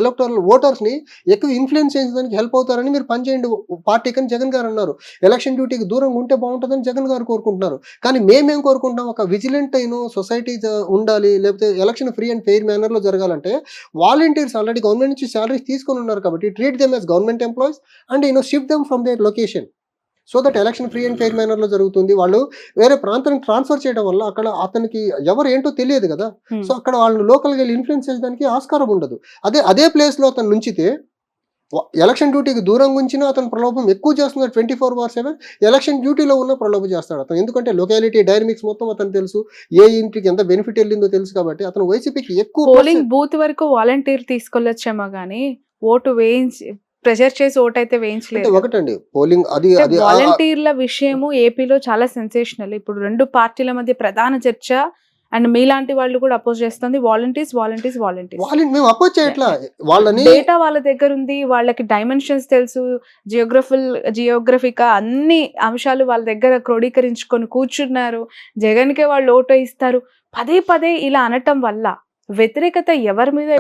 ఎలక్టరల్ ఓటర్స్ని ఎక్కువ ఇన్ఫ్లుయెన్స్ చేసేదానికి హెల్ప్ అవుతారని మీరు పనిచేయండి పార్టీకి అని జగన్ గారు అన్నారు. ఎలక్షన్ డ్యూటీకి దూరంగా ఉంటే బాగుంటుందని జగన్ గారు కోరుకుంటున్నారు. కానీ మేమేం కోరుకుంటాం, ఒక విజిలెంట్ సొసైటీ ఉండాలి, లేకపోతే ఎలక్షన్ ఫ్రీ అండ్ ఫెయిర్ మేనర్లో జరగాలంటే వాలంటీర్స్ ఆల్రెడీ గవర్నమెంట్ నుంచి శాలరీస్ తీసుకొని ఉన్నారు కాబట్టి treat them as government employees and shift them from their location so that election free and fair manner లో జరుగుతుంది. వాళ్ళు వేరే ప్రాంతానికి ట్రాన్స్ఫర్ చేయడం వల్ల అక్కడ అతనికి ఎవరు ఏంటో తెలియదు కదా, సో అక్కడ వాళ్ళు లోకల్ గా ఇన్ఫ్లుయెన్స్ చేసేదానికి ఆస్కారం ఉండదు. అదే ప్లేస్ లో అతను నుంచితే ఎలక్షన్ డ్యూటీకి దూరంగా ఉంచినా అతను ప్రలోభం ఎక్కువ చేస్తున్నాడు. 24/7 ఎలక్షన్ డ్యూటీలో ఉన్న ప్రలోభం చేస్తాడు అతను. ఎందుకంటే లొకాలిటీ డైనమిక్స్ మొత్తం అతను తెలుసు, ఏ ఇంటికి ఎంత బెనిఫిట్ వెళ్ళిందో తెలుసు కాబట్టి అతను వైసీపీకి ఎక్కువ పోలింగ్ బూత్ వరకు వాలంటీర్ తీసుకెళ్లొచ్చేమో గానీ ఓటు వేయించి ప్రెషర్ చేసి ఓటు అయితే వేయించలేదు. ఒకటండి పోలింగ్ అది వాలంటీర్ల విషయము ఏపీలో చాలా సెన్సేషనల్. ఇప్పుడు 2 పార్టీల మధ్య ప్రధాన చర్చ అండ్ మీలాంటి వాళ్ళు కూడా అపోజ్ చేస్తుంది వాలంటీర్స్. మేము అపోజ్ చేయట్లా, వాళ్ళని డేటా వాళ్ళ దగ్గర ఉంది, వాళ్ళకి డైమెన్షన్స్ తెలుసు, జియోగ్రఫిక్ అన్ని అంశాలు వాళ్ళ దగ్గర క్రోడీకరించుకొని కూర్చున్నారు. జగన్కే వాళ్ళు ఓటు ఇస్తారు. పదే ఇలా అనటం వల్ల వ్యతిరేకత ఎవరి మీద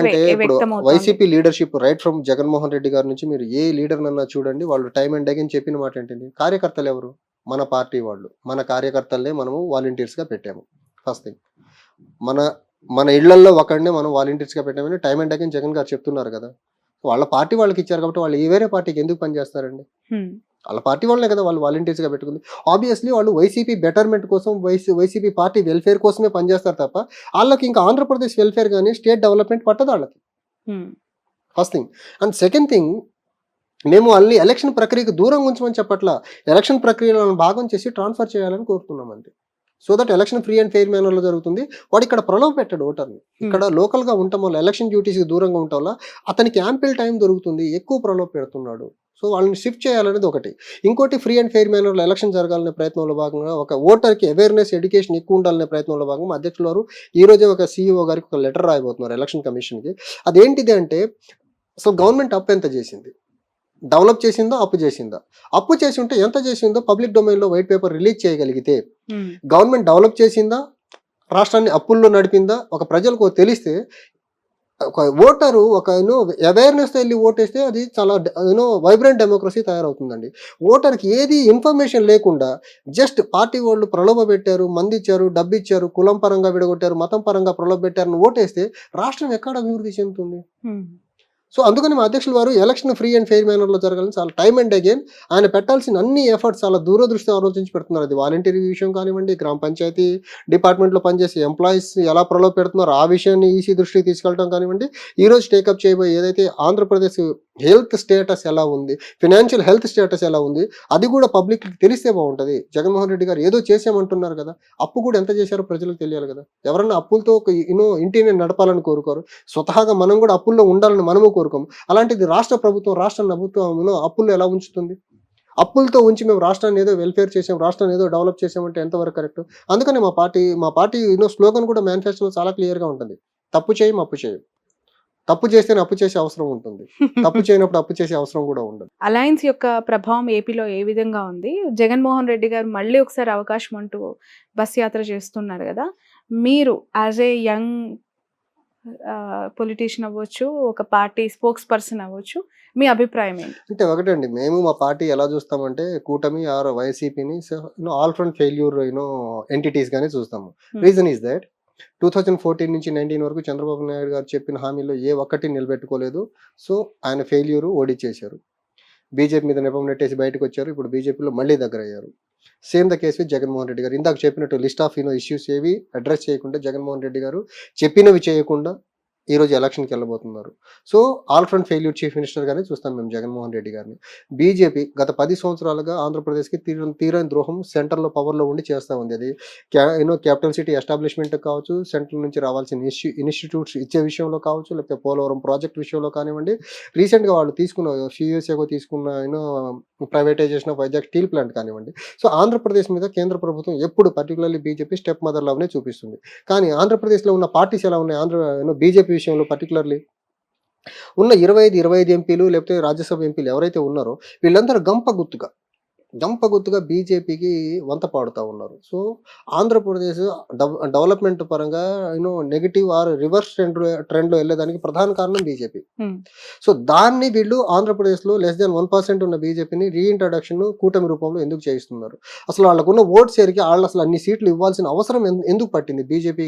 వ్యక్తమవుతుంది? YCP leadership right from Jaganmohan Reddy గారి నుంచి మీరు ఏ లీడర్ నన్నా చూడండి, వాళ్ళు టైం అండ్ అగైన్ చెప్పిన మాట ఏంటండి, కార్యకర్తలు ఎవరు, మన పార్టీ వాళ్ళు, మన కార్యకర్తలనే మనము వాలంటీర్స్ గా పెట్టాము. ఫస్ట్ థింగ్, మన ఇళ్లలో ఒకడినే మనం వాలంటీర్స్ గా పెట్టామని టైం అండ్ అగైన్ జగన్ గారు చెప్తున్నారు కదా. వాళ్ళ పార్టీ వాళ్ళకి ఇచ్చారు కాబట్టి వాళ్ళు వేరే పార్టీకి ఎందుకు పనిచేస్తారండి? వాళ్ళ పార్టీ వాళ్ళే కదా వాళ్ళు వాలంటీర్స్ గా పెట్టుకుంది. ఆబ్వియస్లీ వాళ్ళు వైసీపీ బెటర్మెంట్ కోసం, వైసీపీ పార్టీ వెల్ఫేర్ కోసమే పనిచేస్తారు తప్ప వాళ్ళకి ఇంకా ఆంధ్రప్రదేశ్ వెల్ఫేర్ కానీ స్టేట్ డెవలప్మెంట్ పట్టదు వాళ్ళకి. First thing. And second thing, మేము వాళ్ళని ఎలక్షన్ ప్రక్రియకు దూరంగా ఉంచమని చెప్పట్లా, ఎలక్షన్ ప్రక్రియలో భాగం చేసి ట్రాన్స్ఫర్ చేయాలని కోరుతున్నాం అంతే. So that election free and fair మేనర్లో జరుగుతుంది. వాడు ఇక్కడ ప్రలోభ పెట్టాడు ఓటర్ని. ఇక్కడ లోకల్గా ఉండటం వల్ల, ఎలక్షన్ డ్యూటీస్కి దూరంగా ఉండటం వల్ల అతనికి యాంపిల్ టైం దొరుకుతుంది, ఎక్కువ ప్రలోభ పెడుతున్నాడు. సో వాళ్ళని షిఫ్ట్ చేయాలనేది ఒకటి. ఇంకోటి ఫ్రీ అండ్ ఫెయిర్ మేనర్లో ఎలక్షన్ జరగాలనే ప్రయత్నంలో భాగంగా ఒక ఓటర్కి అవేర్నెస్, ఎడ్యుకేషన్ ఎక్కువ ఉండాలనే ప్రయత్నంలో భాగంగా అధ్యక్షులు వారు ఈ రోజే ఒక సీఈఓ గారికి ఒక లెటర్ రాయబోతున్నారు ఎలక్షన్ కమిషన్కి. అదేంటిది అంటే అసలు గవర్నమెంట్ అప్పు ఎంత చేసింది, డెవలప్ చేసిందో అప్పు చేసిందా, అప్పు చేసి ఉంటే ఎంత చేసిందో పబ్లిక్ డొమైన్లో వైట్ పేపర్ రిలీజ్ చేయగలిగితే, గవర్నమెంట్ డెవలప్ చేసిందా, రాష్ట్రాన్ని అప్పుల్లో నడిపిందా ఒక ప్రజలకు తెలిస్తే, ఒక ఓటరు ఒక అవేర్నెస్తో వెళ్ళి ఓటేస్తే అది చాలా వైబ్రెంట్ డెమోక్రసీ తయారవుతుందండి. ఓటర్కి ఏది ఇన్ఫర్మేషన్ లేకుండా జస్ట్ పార్టీ వాళ్ళు ప్రలోభ పెట్టారు, మంది ఇచ్చారు, డబ్బు ఇచ్చారు, కులం పరంగా విడగొట్టారు, మతం పరంగా ప్రలోభ పెట్టారని ఓటేస్తే రాష్ట్రం ఎక్కడ అభివృద్ధి చెందుతుంది? సో అందుకని మా అధ్యక్షులు వారు ఎలక్షన్ ఫ్రీ అండ్ ఫెయిర్ మేనర్లో జరగాలని చాలా టైమ్ అండ్ అగైన్ ఆయన పెట్టాల్సిన అన్ని ఎఫర్ట్స్ చాలా దూరదృష్టి ఆలోచించి పెడుతున్నారు. అది వాలంటీర్ విషయం కానివ్వండి, గ్రామ పంచాయతీ డిపార్ట్మెంట్లో పనిచేసే ఎంప్లాయీస్ ఎలా ప్రలోభ పెడుతున్నారో ఆ విషయాన్ని ఈసీ దృష్టికి తీసుకెళ్ళడం కానివ్వండి, ఈరోజు టేకప్ చేయబోయే ఏదైతే ఆంధ్రప్రదేశ్ హెల్త్ స్టేటస్ ఎలా ఉంది, ఫినాన్షియల్ హెల్త్ స్టేటస్ ఎలా ఉంది, అది కూడా పబ్లిక్కి తెలిస్తే బాగుంటుంది. జగన్మోహన్ రెడ్డి గారు ఏదో చేసామంటున్నారు కదా, అప్పు కూడా ఎంత చేశారో ప్రజలకు తెలియాలి కదా. ఎవరన్నా అప్పులతో ఒక ఇంటిని నడపాలని కోరుకోరు, స్వతహాగా మనం కూడా అప్పుల్లో ఉండాలని మనము కోరుకోము. అలాంటిది రాష్ట్ర ప్రభుత్వం అప్పుల్లో ఎలా ఉంచుతుంది? అప్పులతో ఉంచి మేము రాష్ట్రాన్ని ఏదో వెల్ఫేర్ చేసాం, రాష్ట్రాన్ని ఏదో డెవలప్ చేసామంటే ఎంతవరకు కరెక్ట్? అందుకని మా పార్టీ స్లోగన్ కూడా మేనిఫెస్టోలో చాలా క్లియర్గా ఉంటుంది. తప్పు చేయం, అప్పు చేయం. తప్పు చేస్తేనే అప్పు చేసే అవసరం ఉంటుంది, తప్పు చేయనప్పుడు అప్పు చేసే అవసరం కూడా ఉండదు. అలయన్స్ యొక్క ప్రభావం ఏపీలో ఏ విధంగా ఉంది? జగన్మోహన్ రెడ్డి గారు మళ్ళీ ఒకసారి అవకాశం అంటూ బస్ యాత్ర చేస్తున్నారు కదా, మీరు యాజ్ ఏ యంగ్ పొలిటీషియన్ అవ్వచ్చు, ఒక పార్టీ స్పోక్స్ పర్సన్ అవ్వచ్చు, మీ అభిప్రాయం ఏంటి? అంటే ఒకటండి, మేము మా పార్టీ ఎలా చూస్తామంటే కూటమి ఆర్ వైసీపీని ఆల్ ఫ్రంట్ ఫెయిల్యూర్ ఎంటిటీస్ గానే చూస్తాము. రీజన్ ఈస్ దట్ 2014 నుంచి 19 వరకు చంద్రబాబు నాయుడు గారు చెప్పిన హామీలో ఏ ఒక్కటి నిలబెట్టుకోలేదు. సో ఆయన ఫెయిల్యూరు ఓడిచ్చేశారు. బీజేపీ మీద నెపం నెట్టేసి బయటకు వచ్చారు. ఇప్పుడు బీజేపీలో మళ్ళీ దగ్గర అయ్యారు. Same the case with Jaganmohan Reddy గారు. ఇందాక చెప్పినట్టు లిస్ట్ ఆఫ్ ఇష్యూస్ ఏవి అడ్రస్ చేయకుండా జగన్మోహన్ రెడ్డి గారు చెప్పినవి చేయకుండా ఈరోజు ఎలక్షన్కి వెళ్ళబోతున్నారు. So all front failure chief మినిస్టర్గానే చూస్తాం మేము జగన్మోహన్ రెడ్డి గారిని. బీజేపీ గత 10 సంవత్సరాలుగా ఆంధ్రప్రదేశ్కి తీరని ద్రోహం సెంటర్లో పవర్లో ఉండి చేస్తూ ఉంది. అది క్యాపిటల్ సిటీ ఎస్టాబ్లిష్మెంట్ కావచ్చు, సెంట్రల్ నుంచి రావాల్సిన ఇన్స్టిట్యూట్స్ ఇచ్చే విషయంలో కావచ్చు, లేకపోతే పోలవరం ప్రాజెక్ట్ విషయంలో కానివ్వండి, రీసెంట్గా వాళ్ళు తీసుకున్న privatisation of Vizag steel plant కానివ్వండి. సో ఆంధ్రప్రదేశ్ మీద కేంద్ర ప్రభుత్వం ఎప్పుడు పర్టికులర్లీ బీజేపీ స్టెప్ మదర్ లవ్నే చూపిస్తుంది. కానీ ఆంధ్రప్రదేశ్లో ఉన్న పార్టీస్ ఎలా ఉన్నాయి? బీజేపీ విషయంలో పర్టికులర్లీ ఉన్న 25 ఎంపీలు లేకపోతే రాజ్యసభ ఎంపీలు ఎవరైతే ఉన్నారో వీళ్ళందరూ గంప గుర్తుగా బీజేపీకి వంత పాడుతూ ఉన్నారు. సో ఆంధ్రప్రదేశ్ డెవలప్మెంట్ పరంగా నెగిటివ్ ఆర్ రివర్స్ ట్రెండ్లో వెళ్ళేదానికి ప్రధాన కారణం బీజేపీ. సో దాన్ని వీళ్ళు ఆంధ్రప్రదేశ్లో <1% ఉన్న బీజేపీని రీఇంట్రడక్షన్ కూటమి రూపంలో ఎందుకు చేయిస్తున్నారు? అసలు వాళ్ళకున్న ఓట్స్ ఏరికి వాళ్ళు అసలు అన్ని సీట్లు ఇవ్వాల్సిన అవసరం ఎందుకు పట్టింది బీజేపీ,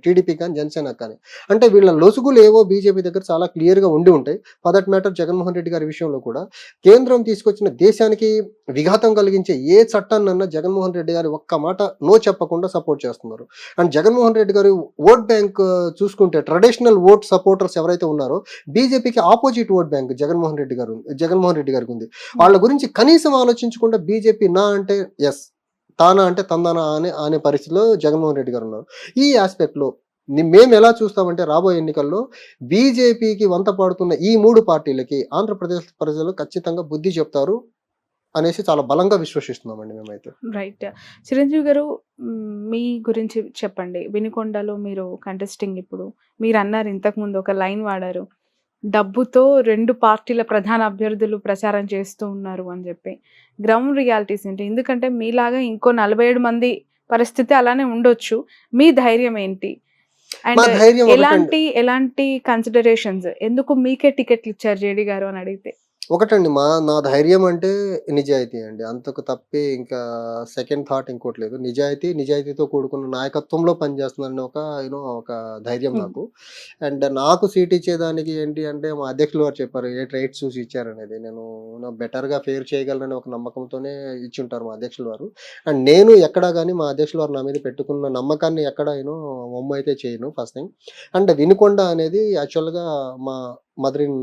టీడీపీ కానీ జనసేన కానీ? అంటే వీళ్ళ లొసుగులు ఏవో బీజేపీ దగ్గర చాలా క్లియర్గా ఉండి ఉంటాయి. For that matter Jaganmohan Reddy గారి విషయంలో కూడా కేంద్రం తీసుకొచ్చిన దేశానికి విఘాతం కలిగించే ఏ చట్టాన్నన్నా జగన్మోహన్ రెడ్డి గారు ఒక్క మాట నో చెప్పకుండా సపోర్ట్ చేస్తున్నారు. అండ్ జగన్మోహన్ రెడ్డి గారు ఓట్ బ్యాంక్ చూసుకుంటే ట్రెడిషనల్ ఓట్ సపోర్టర్స్ ఎవరైతే ఉన్నారో బీజేపీకి opposite vote bank Jaganmohan Reddy గారికి ఉంది. వాళ్ళ గురించి కనీసం ఆలోచించకుండా బీజేపీ నా అంటే ఎస్, తానా అంటే తందానా అనే పరిస్థితిలో జగన్మోహన్ రెడ్డి గారు ఉన్నారు. ఈ ఆస్పెక్ట్లో మేము ఎలా చూస్తామంటే రాబోయే ఎన్నికల్లో బీజేపీకి వంత పాడుతున్న ఈ 3 పార్టీలకి ఆంధ్రప్రదేశ్ ప్రజలు ఖచ్చితంగా బుద్ధి చెప్తారు అనేసి చాలా బలంగా విశ్వసిస్తున్నామండి మేమైతే. రైట్. చిరంజీవి గారు, మీ గురించి చెప్పండి. వినుకొండలో మీరు కంటెస్టింగ్, ఇప్పుడు మీరు అన్నారు ఇంతకుముందు ఒక లైన్ వాడారు, డబ్బుతో 2 పార్టీల ప్రధాన అభ్యర్థులు ప్రచారం చేస్తూ ఉన్నారు అని చెప్పి. గ్రౌండ్ రియాలిటీస్ ఏంటి? ఎందుకంటే మీలాగా ఇంకో 47 మంది పరిస్థితి అలానే ఉండొచ్చు. మీ ధైర్యం ఏంటి? అండ్ ఎలాంటి కన్సిడరేషన్స్, ఎందుకు మీకే టికెట్లు ఇచ్చారు జేడీ గారు అని అడిగితే? ఒకటండి, నా ధైర్యం అంటే నిజాయితీ అండి. అంతకు తప్పే ఇంకా సెకండ్ థాట్ ఇంకోటి లేదు. నిజాయితీతో కూడుకున్న నాయకత్వంలో పనిచేస్తున్నానని ఒక ధైర్యం నాకు. అండ్ నాకు సీట్ ఇచ్చేదానికి ఏంటి అంటే మా అధ్యక్షులు వారు చెప్పారు ఏ ట్రైట్స్ చూసి ఇచ్చారనేది. నేను బెటర్గా ఫేర్ చేయగలనని ఒక నమ్మకంతోనే ఇచ్చుంటారు మా అధ్యక్షులు వారు. అండ్ నేను ఎక్కడా కానీ మా అధ్యక్షులు వారు నా మీద పెట్టుకున్న నమ్మకాన్ని ఎక్కడ వమ్ము అయితే చేయను ఫస్ట్ థింగ్. అండ్ వినుకొండ అనేది యాక్చువల్గా మా మదర్ ఇన్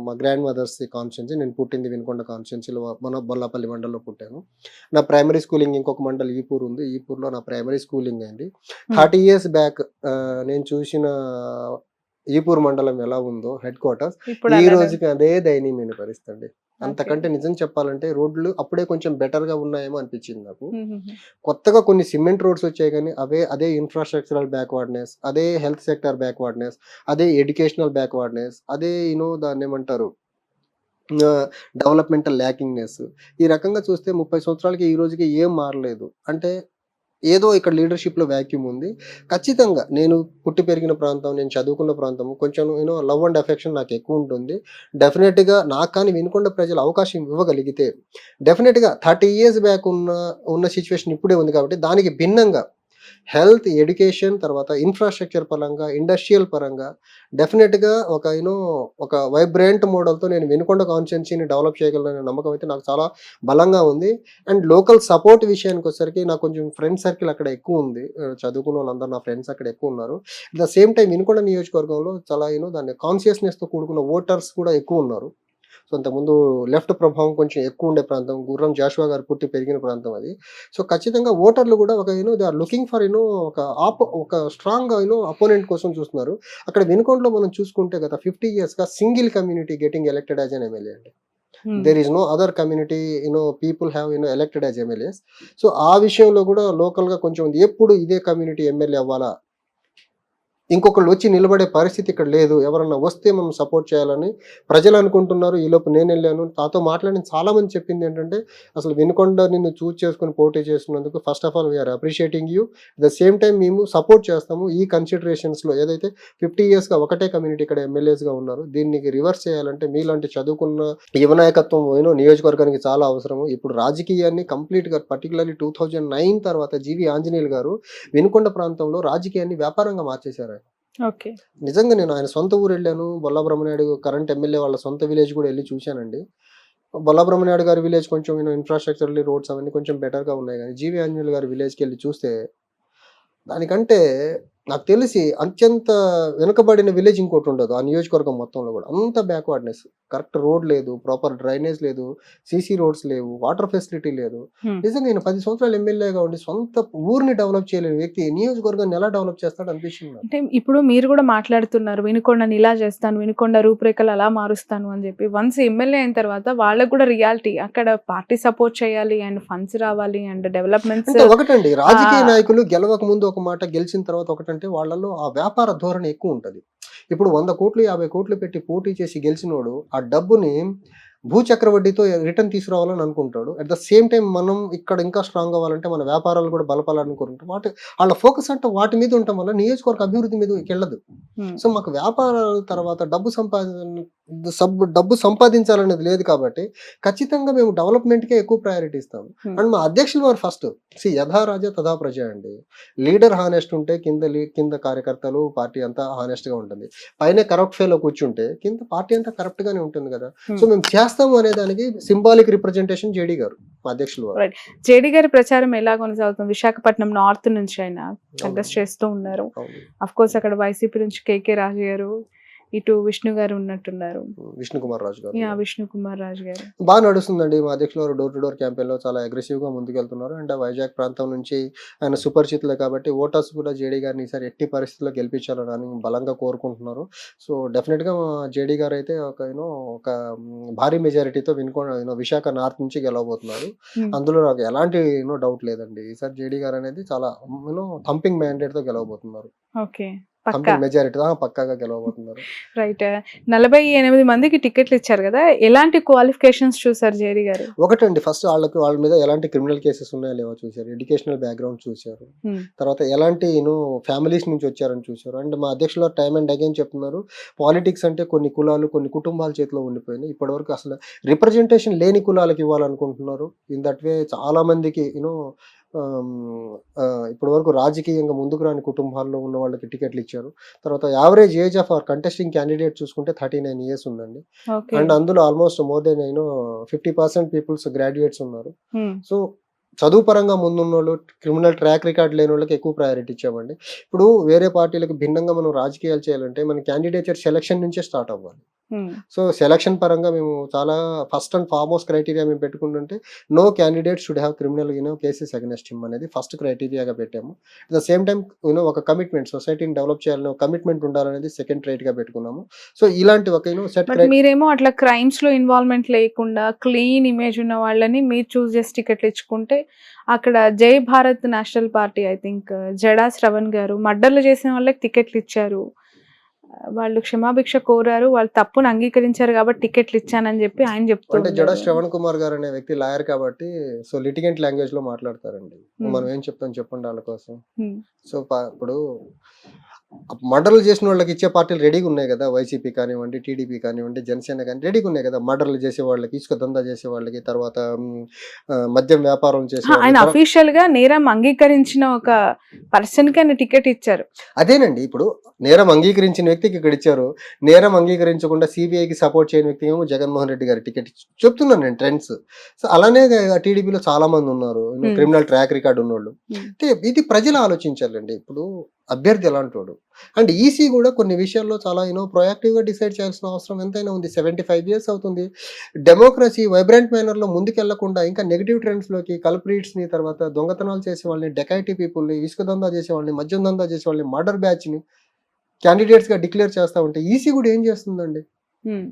మా గ్రాండ్ మదర్స్ కాన్స్టిట్యున్సీ. నేను పుట్టింది వినుకొండ కాన్స్టిట్యున్సీలో, మన బొల్లాపల్లి మండలంలో పుట్టాను. నా ప్రైమరీ స్కూలింగ్ ఇంకొక మండల్ ఈపూర్ ఉంది. ఈపూర్లో నా ప్రైమరీ స్కూలింగ్ అయింది. 30 ఇయర్స్ బ్యాక్ నేను చూసిన ఈపూర్ మండలం ఎలా ఉందో హెడ్ క్వార్టర్స్, ఇప్పుడు ఈ అలానే రోజుకి అదే దయనీయమైన పరిస్థితి అండి. ఓకే. అంతకంటే నిజం చెప్పాలంటే రోడ్లు అప్పుడే కొంచెం బెటర్‌గా ఉన్నాయేమో అనిపించింది నాకు. హుహుహు. కొత్తగా కొన్ని సిమెంట్ రోడ్స్ వచ్చాయి గానీ, అదే ఇన్‌ఫ్రాస్ట్రక్చరల్ బ్యాక్వర్డ్‌నెస్, అదే హెల్త్ సెక్టార్ బ్యాక్వర్డ్‌నెస్, అదే ఎడ్యుకేషనల్ బ్యాక్వర్డ్‌నెస్, అదే దాన్నేమంటారు డెవలప్‌మెంటల్ ల్యాకింగ్‌నెస్. ఈ రకంగా చూస్తే 30 సంవత్సరాలకి ఈ రోజుకి ఏం మారలేదు. అంటే ఏదో ఇక్కడ లీడర్‌షిప్‌లో వాక్యూమ్ ఉంది. ఖచ్చితంగా నేను పుట్టి పెరిగిన ప్రాంతం, నేను చదువుకున్న ప్రాంతం కొంచెం లవ్ అండ్ అఫెక్షన్ నాకెక్కువుంటుంది. డెఫినెట్‌గా నాకు కానీ వినుకొండ ప్రజలు అవకాశం ఇవ్వగలిగితే డెఫినెట్‌గా 30 ఇయర్స్ బ్యాక్ ఉన్న సిట్యుయేషన్ ఇప్పుడే ఉంది కాబట్టి దానికి భిన్నంగా హెల్త్, ఎడ్యుకేషన్, తర్వాత ఇన్‌ఫ్రాస్ట్రక్చర్ పరంగా, ఇండస్ట్రియల్ పరంగా డెఫినెట్‌గా ఒక వైబ్రెంట్ మోడల్‌తో నేను వినుకొండ కాన్స్టిట్యున్సీని డెవలప్ చేయగలననే నమ్మకం అయితే నాకు చాలా బలంగా ఉంది. అండ్ లోకల్ సపోర్ట్ విషయానికొచ్చేసరికి నాకు కొంచెం ఫ్రెండ్ సర్కిల్ అక్కడ ఎక్కువుంది. చదువుకున్న వాళ్ళందరూ నా ఫ్రెండ్స్ అక్కడ ఎక్కువున్నారు. At the same time Vinukonda నియోజకవర్గంలో చాలా దాన్ని కాన్షియస్‌నెస్‌తో కూడుకున్న ఓటర్స్ కూడా ఎక్కువున్నారు. సో, అంతకుముందు లెఫ్ట్ ప్రభావం కొంచెం ఎక్కువుండే ప్రాంతం. గుర్రం జాషువా గారు పుట్టి పెరిగిన ప్రాంతం అది. సో, ఖచ్చితంగా ఓటర్లు గూడా ఒక దే ఆర్ లుకింగ్ ఫర్ ఒక ఒక స్ట్రాంగ్ అపోనెంట్ కోసం చూస్తున్నారు. అక్కడ వినుకొండలో మనం చూసుకుంటే గత 50 ఇయర్స్‌గా single community getting elected as an MLA అండి. Hmm. There is no other community people have elected as MLAs. So, ఆ విషయంలో గూడా లోకల్‌గా కొంచెం ఉంది. ఎప్పుడు ఇదే కమ్యూనిటీ ఎమ్మెల్యే అవ్వాలా? ఇంకొకళ్ళు వచ్చి నిలబడే పరిస్థితి ఇక్కడ లేదు. ఎవరన్నా వస్తే మనం సపోర్ట్ చేయాలని ప్రజలు అనుకుంటున్నారు. ఈలోపు నేనెళ్ళాను. నాతో మాట్లాడిన చాలామంది చెప్పిందేంటంటే, "అసలు వినుకొండ నిన్ను చూజ్ చేసుకొని పోటీ చేస్తున్నందుకు first of all we are appreciating you. At the same time మేము సపోర్ట్ చేస్తాము. ఈ కన్సిడరేషన్స్‌లో ఏదైతే 50 ఇయర్స్‌గా ఒకటే కమ్యూనిటీ ఇక్కడ ఎమ్మెల్యేస్‌గా ఉన్నారు. దీన్ని రివర్స్ చేయాలంటే మీలాంటి చదువుకున్న యువ నాయకత్వం నియోజకవర్గానికి చాలా అవసరము. ఇప్పుడు రాజకీయాన్ని కంప్లీట్‌గా పర్టిక్యులర్‌లీ 2009 తర్వాత జీవీ ఆంజనేయులు గారు వినుకొండ ప్రాంతంలో రాజకీయాన్ని వ్యాపారంగా మార్చేశారు. ఓకే. నిజంగా నేను ఆయన సొంత ఊరెళ్ళాను. బొల్లా బ్రహ్మనాయుడు కరెంట్ ఎమ్మెల్యే వాళ్ళ సొంత విలేజ్ గూడా ఎళ్లి చూశానండి. బొల్లా బ్రహ్మనాయుడు గారి విలేజ్ కొంచెం ఇన్‌ఫ్రాస్ట్రక్చరల్లీ రోడ్స్ అవన్నీ కొంచెం బెటర్‌గా ఉన్నాయి గానీ, జీవీ ఆంజనేయులు గారి విలేజ్‌కెళ్లి చూస్తే దానికంటే నాకు తెలిసి అత్యంత వెనుకబడిన విలేజ్ ఇంకోటుండదు. ఆ నియోజకవర్గం మొత్తంలో గూడా. అంత బ్యాక్వర్డ్‌నెస్. కరెక్ట్ రోడ్ లేదు, ప్రాపర్ డ్రైనేజ్ లేదు, సీసీ రోడ్స్ లేవు, వాటర్ ఫెసిలిటీ లేదు. హ్మ్. నిజంగా ఈయన 10 సంవత్సరాలు ఎమ్మెల్యేగా ఉండి సొంత ఊరిని డెవలప్ చేయలేని వ్యక్తి నియోజకవర్గాన్ని ఎలా డెవలప్ చేస్తాడు అనిపించింది నాకు. అంటే ఇప్పుడు మీరు కూడా మాట్లాడుతున్నారు. వినుకొండని ఇలా చేస్తాను, వినుకొండ రూపురేఖలు అలా మారుస్తాను అని చెప్పి. వన్స్ ఎమ్మెల్యే అయిన తర్వాత వాళ్ళకి కూడా రియాలిటీ అక్కడ పార్టీ సపోర్ట్ చేయాలి అండ్ ఫండ్స్ రావాలి అండ్ డెవలప్‌మెంట్స్ అంటే ఒకటండి రాజకీయ ఆహ్, నాయకులు గెలవక ముందు ఒక మాట, గెలిచిన తర్వాత ఒకటంటే వాళ్ళలో ఆ వ్యాపార ధోరణి ఎక్కువుంటది. ఇప్పుడు 100,00,00,000, 50,00,00,000 పెట్టి పోటీ చేసి గెలిచినోడు ఆ డబ్బుని భూచక్రవడ్డీతో రిటర్న్ తీసుకురావాలని అనుకుంటాడు. అట్ ద సేమ్ టైమ్ మనం ఇక్కడ ఇంకా స్ట్రాంగ్ అవ్వాలంటే మన వ్యాపారాలు కూడా బలపడాలని కోరుకుంటాం. ఆళ్ళ ఫోకస్ అంటే వాటి మీద ఉండటం వల్ల నియోజకవర్గ అభివృద్ధి మీదకెళ్ళదు. హ్మ్. సో, మాకు వ్యాపారాల తర్వాత డబ్బు సంపాదించాలనేది లేదు కాబట్టి ఖచ్చితంగా మేము డెవలప్‌మెంట్‌కే ఎక్కువ ప్రయారిటీ ఇస్తాం. హ్మ్. అండ్ మా అధ్యక్షులు వారు ఫస్ట్ యథా రాజా తథా ప్రజ అండి. లీడర్ హానెస్ట్ ఉంటే కింద కార్యకర్తలు, పార్టీ అంతా హానెస్ట్‌గా ఉంటుంది. పైనే కరప్ట్ ఫెలో కూర్చుంటే కింద పార్టీ అంతా కరప్ట్ గానే ఉంటుంది గదా! సో, హ్మ్. మేము చేస్తాము అనే దానికి సింబాలిక్ రిప్రజెంటేషన్ జేడీ గారు, మా అధ్యక్షులు వారు. రైట్. జేడీ గారి ప్రచారం ఎలా కొనసాగుతుంది? విశాఖపట్నం నార్త్ నుంచి ఆయన అవును. కంటెస్ట్ చేస్తూ ఉన్నారు. అవును. అఫ్‌కోర్స్ అక్కడ వైసీపీ నుంచి కేకే రాజు గారు, ఇటు విష్ణు గారు ఉన్నట్టున్నారు. విష్ణు కుమార్ రాజు గారు. యాహ్! విష్ణు కుమార్ రాజు గారు. బా నడుస్తుందండి. మా అధ్యక్షులు వారు డోర్ టు డోర్ క్యాంపెయిన్‌లో చాలా అగ్రెసివ్‌గా ముందుకెళ్తున్నారు. అండ్ వైజాగ్ ప్రాంతం నుంచి ఆయన సుపరిచితులే కాబట్టి ఓటర్స్ కూడా జేడీ గారిని ఈసారి ఎట్టి పరిస్థితుల్లో గెలిపించాలని బలంగా కోరుకుంటున్నారు. సో, డెఫినిట్‌గా జేడీ గారైతే ఒక భారీ మెజారిటీతో విశాఖ నార్త్ నుంచి గెలవబోతున్నారు. హ్మ్. అందులో నాకు ఎలాంటి డౌట్ లేదండి. ఈసారి జేడీ గారనేది చాలా థంపింగ్ మ్యాండేట్‌తో గెలవబోతున్నారు. ఓకే. పక్కా. థంపింగ్ మెజారిటీతో పక్కాగా గెలవబోతున్నారు. రైట్. 48 మందికి టికెట్లు ఇచ్చారు గదా! ఎలాంటి క్వాలిఫికేషన్స్ చూసారు జేడీ గారు? ఒకటండి ఫస్ట్ వాళ్ళ మీద ఎలాంటి క్రిమినల్ కేసెస్ ఉన్నాయా లేవా చూసారు. ఎడ్యుకేషనల్ బ్యాక్‌గ్రౌండ్ చూసారు. హ్మ్. తర్వాత ఎలాంటి ఫ్యామిలీస్ నుంచి వచ్చారని చూసారు. అండ్ మా అధ్యక్షులు టైమ్ అండ్ అగైన్ చెప్తున్నారు. పాలిటిక్స్ అంటే కొన్ని కులాలు, కొన్ని కుటుంబాల చేతిలో ఉండిపోయినాయి. ఇప్పటివరకు అసలు రిప్రజెంటేషన్ లేని కులాలకి ఇవ్వాలనుకుంటున్నారు. ఇన్ దట్ వే చాలా మందికి ఆహ్, ఇప్పటి వరకు రాజకీయంగా ముందుకు రాని కుటుంబాల్లో ఉన్న వాళ్ళకి టికెట్లు ఇచ్చారు. తర్వాత average age of our contesting candidate చూసుకుంటే 39 ఇయర్స్ ఉందండి. ఓకే. అండ్ అందులో almost more than 50% people's graduates ఉన్నారు. హ్మ్. సో, చదువు పరంగా ముందున్నోళ్ళు, క్రిమినల్ ట్రాక్ రికార్డ్ లేనోళ్ళకి ఎక్కువ ప్రయారిటీ ఇచ్చామండి. ఇప్పుడు వేరే పార్టీలకు భిన్నంగా మనం రాజకీయాలు చేయాలంటే మన క్యాండిడేచర్ సెలక్షన్ నుంచే స్టార్ట్ అవ్వాలి. సో సెలక్షన్ పరంగా మేము చాలా ఫస్ట్ అండ్ ఫార్మోస్ట్ క్రైటీరియా మేము పెట్టుకుంటుంటే no candidate should have criminal cases against him అనేది ఫస్ట్ క్రైటీరియాగా పెట్టాము. అట్ ద సేమ్ టైం ఒక కమిట్మెంట్ సొసైటీని డెవలప్ చేయాలని ఒక కమిట్మెంట్ ఉండాలనేది సెకండ్ గా పెట్టుకున్నాము. సో ఇలాంటి ఒక సెట్ బట్ మీరేమో అట్లా క్రైమ్స్ లో ఇన్వాల్వ్మెంట్ లేకుండా క్లీన్ ఇమేజ్ ఉన్న వాళ్ళని మీరు చూస్ చేసి టికెట్లు ఇచ్చుకుంటే అక్కడ Jai Bharat national party I think Jada Shravan గారు మర్డర్లు చేసిన వాళ్ళకి టికెట్లు ఇచ్చారు. వాళ్ళు క్షమాభిక్ష కోరారు, వాళ్ళు తప్పును అంగీకరించారు కాబట్టి టికెట్లు ఇచ్చానని చెప్పి ఆయన అంటే చెప్తున్నారు. జడా శ్రవణ్ కుమార్ గారు అనే వ్యక్తి లాయర్ కాబట్టి సో లిటిగెంట్ లాంగ్వేజ్ లో మాట్లాడతారండి. మనం ఏం చెప్తాం చెప్పండి వాళ్ళ కోసం. సో ఇప్పుడు మర్డర్లు చేసిన వాళ్ళకి ఇచ్చే పార్టీలు రెడీగా ఉన్నాయి కదా, వైసీపీ కానివ్వండి, టీడీపీ కానివ్వండి, జనసేన కానీ రెడీగా ఉన్నాయి కదా. మర్డర్లు చేసే వాళ్ళకి, ఇసుక దందా చేసే వాళ్ళకి, తర్వాత మద్యం వ్యాపారం చేసే ఆయన అఫీషియల్ గా నేరం అంగీకరించిన ఒక పర్సన్ కి ఆయన టికెట్ ఇచ్చారు. అదేనండి. ఇప్పుడు నేరం అంగీకరించిన వ్యక్తికి ఇక్కడ ఇచ్చారు, నేరం అంగీకరించకుండా సిబిఐకి సపోర్ట్ చేయని వ్యక్తి ఏమో జగన్మోహన్ రెడ్డి గారి టికెట్ చెప్తున్నాను నేను ట్రెండ్స్. సో అలానే టీడీపీలో చాలా మంది ఉన్నారు క్రిమినల్ ట్రాక్ రికార్డు ఉన్నోళ్ళు. అంటే ఇది ప్రజలు ఆలోచించాలండి. ఇప్పుడు అభ్యర్థి ఎలాంటి వాడు అండ్ ఈసీ కూడా కొన్ని విషయాల్లో చాలా ప్రొయాక్టివ్గా డిసైడ్ చేయాల్సిన అవసరం ఎంతైనా ఉంది. 75 years అవుతుంది. డెమోక్రసీ వైబ్రెంట్ మేనర్లో ముందుకెళ్లకుండా ఇంకా నెగిటివ్ ట్రెండ్స్లోకి కల్ప్రిట్స్ని, తర్వాత దొంగతనాలు చేసే వాళ్ళని, డెకైటీ పీపుల్ని, ఇసుక దందా చేసే వాళ్ళని, మద్యం దందా చేసే వాళ్ళని, మర్డర్ బ్యాచ్ని క్యాండిడేట్స్గా డిక్లేర్ చేస్తూ ఉంటే ఈసీ కూడా ఏం చేస్తుందండి?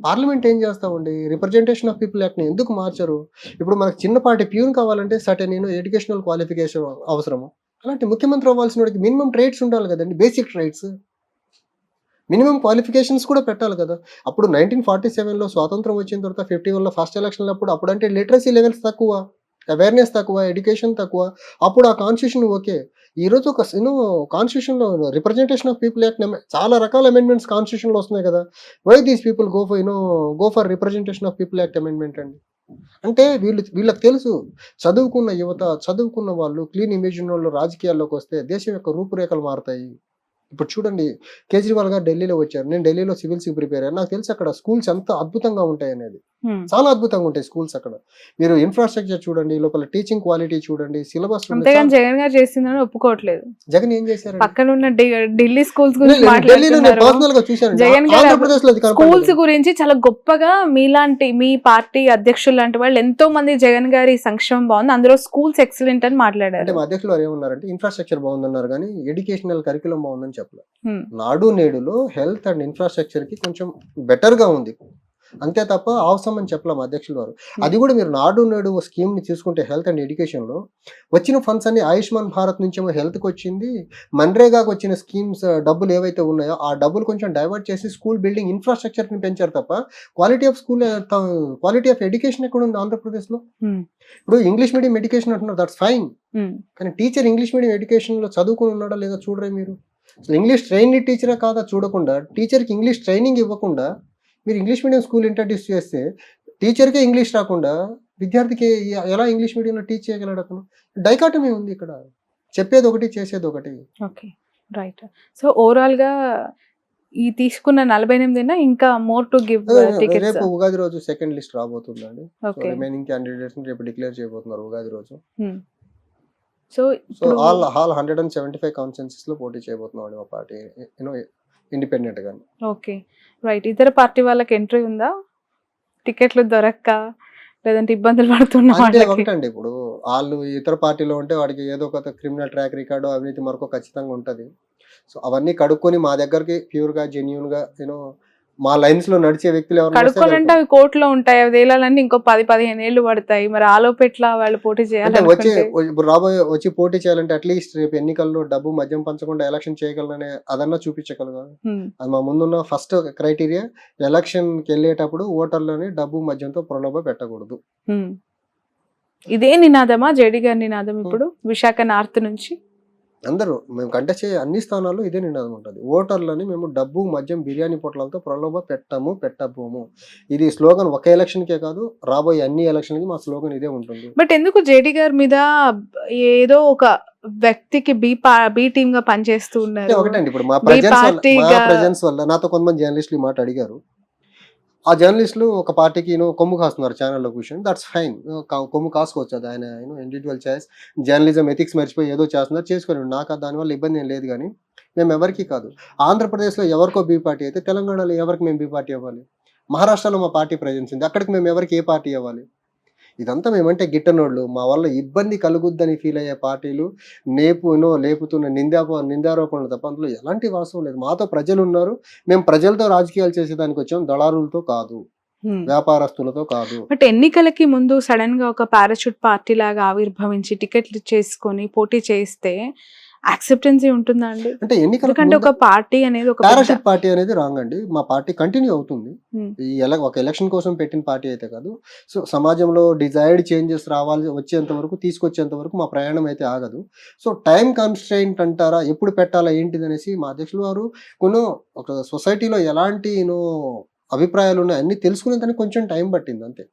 పార్లమెంట్ ఏం చేస్తామండి? రిప్రజెంటేషన్ ఆఫ్ పీపుల్ యాక్ట్ని ఎందుకు మార్చరు? ఇప్పుడు మనకు చిన్నపాటి ప్యూన్ కావాలంటే సర్టెన్ ఎడ్యుకేషనల్ క్వాలిఫికేషన్ అవసరము. అలాంటి ముఖ్యమంత్రి అవ్వాల్సిన వాడికి మినిమం ట్రైట్స్ ఉండాలి కదండి, బేసిక్ ట్రైట్స్, మినిమం క్వాలిఫికేషన్స్ కూడా పెట్టాలి కదా. అప్పుడు 1947లో స్వాతంత్రం వచ్చిన తర్వాత 51లో ఫస్ట్ ఎలక్షన్లు అప్పుడంటే లిటరసీ లెవెల్స్ తక్కువ, అవేర్నెస్ తక్కువ, ఎడ్యుకేషన్ తక్కువ. అప్పుడు ఆ కాన్స్టిట్యూషన్ ఓకే. ఈరోజు ఒక కాన్స్టిట్యూషన్లో రిప్రజెంటేషన్ ఆఫ్ పీపుల్ యాక్ట్ చాలా రకాల అమెండ్మెంట్స్ కాన్స్టిట్యూషన్లో వస్తున్నాయి కదా. Why these people go for representation of people act amendment అండి? అంటే వీళ్ళకి తెలుసు, చదువుకున్న యువత, చదువుకున్న వాళ్ళు, క్లీన్ ఇమేజ్ ఉన్న వాళ్ళు రాజకీయాల్లోకి వస్తే దేశం యొక్క రూపురేఖలు మారుతాయి. ఇప్పుడు చూడండి, కేజ్రీవాల్ గారు ఢిల్లీలో వచ్చారు. నేను ఢిల్లీలో సివిల్స్కి ప్రిపేర్ అయ్యాను. నాకు తెలుసు అక్కడ స్కూల్స్ ఎంత అద్భుతంగా ఉంటాయి అనేది. చాలా అద్భుతంగా ఉంటాయి స్కూల్స్ అక్కడ. మీరు ఇన్ఫ్రాస్ట్రక్చర్ చూడండి, లోపల టీచింగ్ క్వాలిటీ చూడండి, సిలబస్. జగన్ గారు చేసిందని ఒప్పుకోవట్లేదు. జగన్ ఏం చేశారు? పక్కన ఉన్న ఢిల్లీ స్కూల్స్ గురించి పర్సనల్ గా చూశాను. జగన్ గారు స్కూల్స్ గురించి చాలా గొప్పగా మీ పార్టీ అధ్యక్షులు లాంటి వాళ్ళు ఎంతో మంది జగన్ గారి సంక్షేమం బాగుంది, అందులో స్కూల్స్ ఎక్సలెంట్ అని మాట్లాడారు. అంటే మా అధ్యక్షులు వారు ఏమన్నారంటే ఇన్ఫ్రాస్ట్రక్చర్ బాగుందన్నారు కానీ ఎడ్యుకేషనల్ కరికులం బాగుందని చెప్పలేదు. నాడు నేడులో హెల్త్ అండ్ ఇన్ఫ్రాస్ట్రక్చర్ కి కొంచెం బెటర్ గా ఉంది, అంతే తప్ప అవసరం అని చెప్పలేం అధ్యక్షులు వారు. అది కూడా మీరు నాడు నేడు స్కీమ్ ని తీసుకుంటే హెల్త్ అండ్ ఎడ్యుకేషన్ లో వచ్చిన ఫండ్స్ అన్ని ఆయుష్మాన్ భారత్ నుంచేమో హెల్త్ కి వచ్చింది, మన్రేగాకి వచ్చిన స్కీమ్స్ డబ్బులు ఏవైతే ఉన్నాయో ఆ డబ్బులు కొంచెం డైవర్ట్ చేసి స్కూల్ బిల్డింగ్ ఇన్ఫ్రాస్ట్రక్చర్ ని పెంచారు తప్ప క్వాలిటీ ఆఫ్ ఎడ్యుకేషన్ ఎక్కడ ఉంది ఆంధ్రప్రదేశ్ లో? ఇప్పుడు ఇంగ్లీష్ మీడియం ఎడ్యుకేషన్ అంటున్నారు, దట్స్ ఫైన్, కానీ టీచర్ ఇంగ్లీష్ మీడియం ఎడ్యుకేషన్ లో చదువుకుని ఉన్నాడా లేదా చూడరే మీరు? ఇంగ్లీష్ ట్రైనింగ్ టీచరే కాదా చూడకుండా, టీచర్కి ఇంగ్లీష్ ట్రైనింగ్ ఇవ్వకుండా మీరు ఇంగ్లీష్ మీడియం స్కూల్ ఇంట్రడ్యూస్ చేస్తే టీచర్కే ఇంగ్లీష్ రాకుండా విద్యార్థికి ఎలా ఇంగ్లీష్ మీడియంలో టీచ్ చేయగలడు? అతను డైకాటమీ ఉంది ఇక్కడ, చెప్పేది ఒకటి చేసేది ఒకటి. Okay, right. సో ఓవరాల్ గా ఈ తీసుకున్న 48 ఇంకా మోర్ టు గివ్ టికెట్స్. రేపు ఉగాది రోజు సెకండ్ లిస్ట్ రాబోతుందండి. రిమైనింగ్ క్యాండిడేట్స్ ని రేపు డిక్లేర్ చేయబోతున్నారు ఉగాది రోజు. సో ఆల్ 175 కాన్స్టిట్యుయెన్సీస్ లో పోటీ చేయబోతున్నాం మా పార్టీ ఇండిపెండెంట్ గా. Okay, right. ఇతర పార్టీ వాళ్ళకి ఎంట్రీ ఉందా టికెట్లు దొరక్క, లేదంటే ఇబ్బందులు పడుతున్నా? ఒకటండి, ఇప్పుడు వాళ్ళు ఇతర పార్టీలో ఉంటే వాడికి ఏదో ఒక క్రిమినల్ ట్రాక్ రికార్డు, అవినీతి మరొక ఖచ్చితంగా ఉంటది. సో అవన్నీ కడుక్కొని మా దగ్గరికి ప్యూర్ గా జెన్యూన్ గా మా లైన్స్ లో నడిచే వ్యక్తులు కడుక్కోనంటే అవి కోర్టులో ఉంటాయి, అవి తేలాలంటే ఇంకో 10-15 ఏళ్ళు పడతాయి. మరి ఆలోపెట్లా వాళ్ళు పోటీ చేయాలి? వచ్చి పోటీ చేయాలంటే అట్లీస్ట్ రేపు ఎన్నికల్లో డబ్బు మద్యం పంచకుండా ఎలక్షన్ చేయగలనే అదన్నా చూపించగలగాలి. అది మా ముందున్న ఫస్ట్ క్రైటీరియా. ఎలక్షన్ కి వెళ్ళేటప్పుడు ఓటర్లని డబ్బు మద్యంతో ప్రలోభ పెట్టకూడదు. ఇదే నినాదమా జేడీ గారి నినాదం ఇప్పుడు విశాఖ నార్త్ నుంచి? అందరూ మేము కంటెస్ట్ చేసే అన్ని స్థానాల్లో ఇదే నినాదం ఉంటుంది. ఓటర్లని మేము డబ్బు మద్యం బిర్యానీ పొట్లాలతో ప్రలోభ పెట్టబోము. ఇది స్లోగన్ ఒక ఎలక్షన్కే కాదు, రాబోయే అన్ని ఎలక్షన్కి మా స్లోగన్ ఇదే ఉంటుంది. బట్ ఎందుకు జేడీ గారి మీద ఏదో ఒక వ్యక్తికి బి టీమ్ గా పనిచేస్తూ ఉన్నారు? ఒకటండి, ఇప్పుడు మా ప్రెజెన్స్ వల్ల నాతో కొంతమంది జర్నలిస్టులు ఈ మాట అడిగారు. ఆ జర్నలిస్టులు ఒక పార్టీకి కొమ్ము కాస్తున్నారు ఛానల్లో కూర్చొని. దట్స్ ఫైన్, కొమ్ము కాసుకోవచ్చు, అది ఆయన ఇండివిజువల్ చాయిస్. జర్నలిజం ఎథిక్స్ మర్చిపోయి ఏదో చేస్తున్నారు, చేసుకోండి, నాకు దానివల్ల ఇబ్బంది ఏం లేదు. కానీ మేము ఎవరికి కాదు. ఆంధ్రప్రదేశ్లో ఎవరికో బీ పార్టీ అయితే తెలంగాణలో ఎవరికి మేము బీ పార్టీ అవ్వాలి? మహారాష్ట్రలో మా పార్టీ ప్రెజెన్స్ ఉంది, అక్కడికి మేము ఎవరికి ఏ పార్టీ ఇవ్వాలి? ఇదంతా మేమంటే గిట్టనోళ్ళు, మా వల్ల ఇబ్బంది కలుగుద్దని ఫీల్ అయ్యే పార్టీలు లేపుతున్న నిందారోపణలు తప్ప అందులో ఎలాంటి వాస్తవం లేదు. మాతో ప్రజలు ఉన్నారు, మేము ప్రజలతో రాజకీయాలు చేసేదానికి వచ్చాం, దళారులతో కాదు, వ్యాపారస్తులతో కాదు. బట్ ఎన్నికలకి ముందు సడన్ గా ఒక పారాషూట్ పార్టీ లాగా ఆవిర్భవించి టికెట్లు చేసుకొని పోటీ చేస్తే యాక్సెప్టెన్సీ ఉంటుందా అండి? అంటే ఎందుకంటే ఒక పార్టీ అనేది ఒక పారాషూట్ పార్టీ అనేది రాంగ్ అండి. మా పార్టీ కంటిన్యూ అవుతుంది. Hmm. ఒక ఎలక్షన్ కోసం పెట్టిన పార్టీ అయితే కాదు. సో సమాజంలో డిజైర్డ్ చేంజెస్ వచ్చేంత వరకు, తీసుకొచ్చేంత వరకు మా ప్రయాణం అయితే ఆగదు. సో టైం కన్స్ట్రెయింట్ అంటారా, ఎప్పుడు పెట్టాలా ఏంటిది అనేసి మా అధ్యక్షులు వారు ఒక సొసైటీలో ఎలాంటి అభిప్రాయాలు ఉన్నాయి అన్ని తెలుసుకునేదానికి కొంచెం టైం పట్టింది అంతే.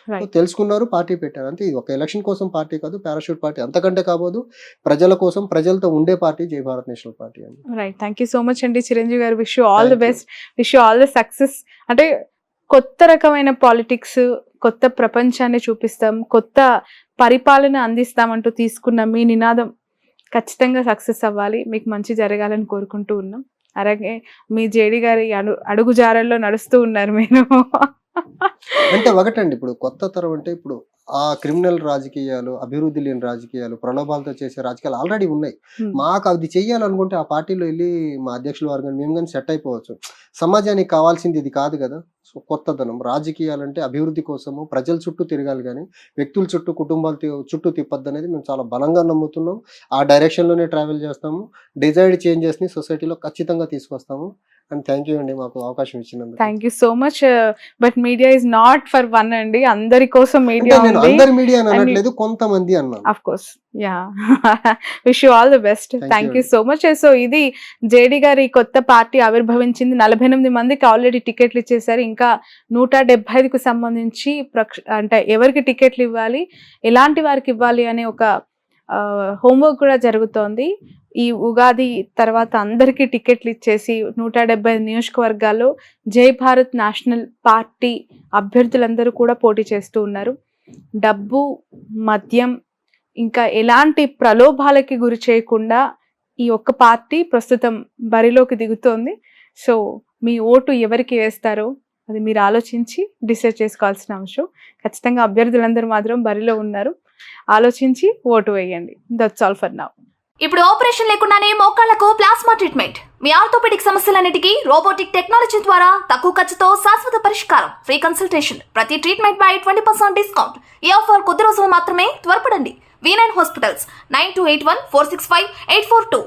Right. తెలుసుకున్నారు, పార్టీ పెట్టారు అంతే. ఇది ఒక ఎలక్షన్ కోసం పార్టీ కాదు, పారాషూట్ పార్టీ అంతకంటే కాబోదు. ప్రజల కోసం, ప్రజలతో ఉండే పార్టీ జై భారత్ నేషనల్ పార్టీ అండి. Right, thank you so much అండి చిరంజీవి గారు. Wish you all the Thank you. Best, wish you all the success. అంటే కొత్త రకమైన పాలిటిక్స్, కొత్త ప్రపంచాన్ని చూపిస్తాం, కొత్త పరిపాలన అందిస్తామంటూ తీసుకున్న మీ నినాదం ఖచ్చితంగా సక్సెస్ అవ్వాలి, మీకు మంచి జరగాలని కోరుకుంటూ ఉన్నాం. అలాగే మీ జేడి గారి అడుగు జాడల్లో నడుస్తూ ఉన్నారు మీరు. అంటే ఒకటండి, ఇప్పుడు కొత్త తరం అంటే ఇప్పుడు ఆ క్రిమినల్ రాజకీయాలు, అభివృద్ధి లేని రాజకీయాలు, ప్రలోభాలతో చేసే రాజకీయాలు ఆల్రెడీ ఉన్నాయి. మాకు అది చెయ్యాలనుకుంటే ఆ పార్టీలో వెళ్ళి మా అధ్యక్షుల వారు కానీ మేము కానీ సెట్ అయిపోవచ్చు. సమాజానికి కావాల్సింది ఇది కాదు కదా. సో కొత్తదనం, రాజకీయాలంటే అభివృద్ధి కోసము ప్రజల చుట్టూ తిరగాలి కానీ వ్యక్తుల చుట్టూ, కుటుంబాల చుట్టూ తిప్పద్దు అనేది మేము చాలా బలంగా నమ్ముతున్నాం. ఆ డైరెక్షన్లోనే ట్రావెల్ చేస్తాము. డిజైర్డ్ చేంజెస్ని సొసైటీలో ఖచ్చితంగా తీసుకొస్తాము. అండ్ థ్యాంక్ యూ అండి మాకు అవకాశం ఇచ్చినందుకు. Thank you so much. But media is not for one అండి, అందరి కోసం అంటే మీడియా నేను ఉంది. అందరి మీడియా అని అనట్లేదు, కొంతమంది అన్నాను. Of course, yeah. Wish you all the best, Thank thank you you so much. So ఇది జేడి గారి కొత్త పార్టీ ఆవిర్భవించింది. 48 మందికి ఆల్రెడీ టికెట్లు ఇచ్చేసారు. ఇంకా 175కు సంబంధించి అంటే ఎవరికి టికెట్లు ఇవ్వాలి, ఎలాంటి వారికి ఇవ్వాలి అనే ఒక హోంవర్క్ కూడా జరుగుతోంది. ఈ ఉగాది తర్వాత అందరికీ టికెట్లు ఇచ్చేసి 175 నియోజకవర్గాల్లో జై భారత్ నేషనల్ పార్టీ అభ్యర్థులందరూ కూడా పోటీ చేస్తూ ఉన్నారు. డబ్బు, మద్యం, ఇంకా ఎలాంటి ప్రలోభాలకి గురి చేయకుండా ఈ ఒక్క పార్టీ ప్రస్తుతం బరిలోకి దిగుతోంది. సో మీ ఓటు ఎవరికి వేస్తారో అది మీరు ఆలోచించి డిసైడ్ చేసుకోవాల్సిన అంశం. ఖచ్చితంగా అభ్యర్థులందరూ మాత్రం బరిలో ఉన్నారు, ఆలోచించి ఓటు వేయండి. That's all for now. ఇప్పుడు ఆపరేషన్ లేకుండానే మోకాళ్లకు ప్లాస్మా ట్రీట్మెంట్, మీ ఆర్థోపెడిక్ సమస్యలన్నిటికీ రోబోటిక్ టెక్నాలజీ ద్వారా తక్కువ ఖర్చుతో శాశ్వత పరిష్కారం, ఫ్రీ కన్సల్టేషన్, ప్రతి ట్రీట్మెంట్ పై 20% డిస్కౌంట్. ఈ ఆఫర్ కొద్ది రోజులు మాత్రమే, త్వరపడండి. V9 hospitals 9281465842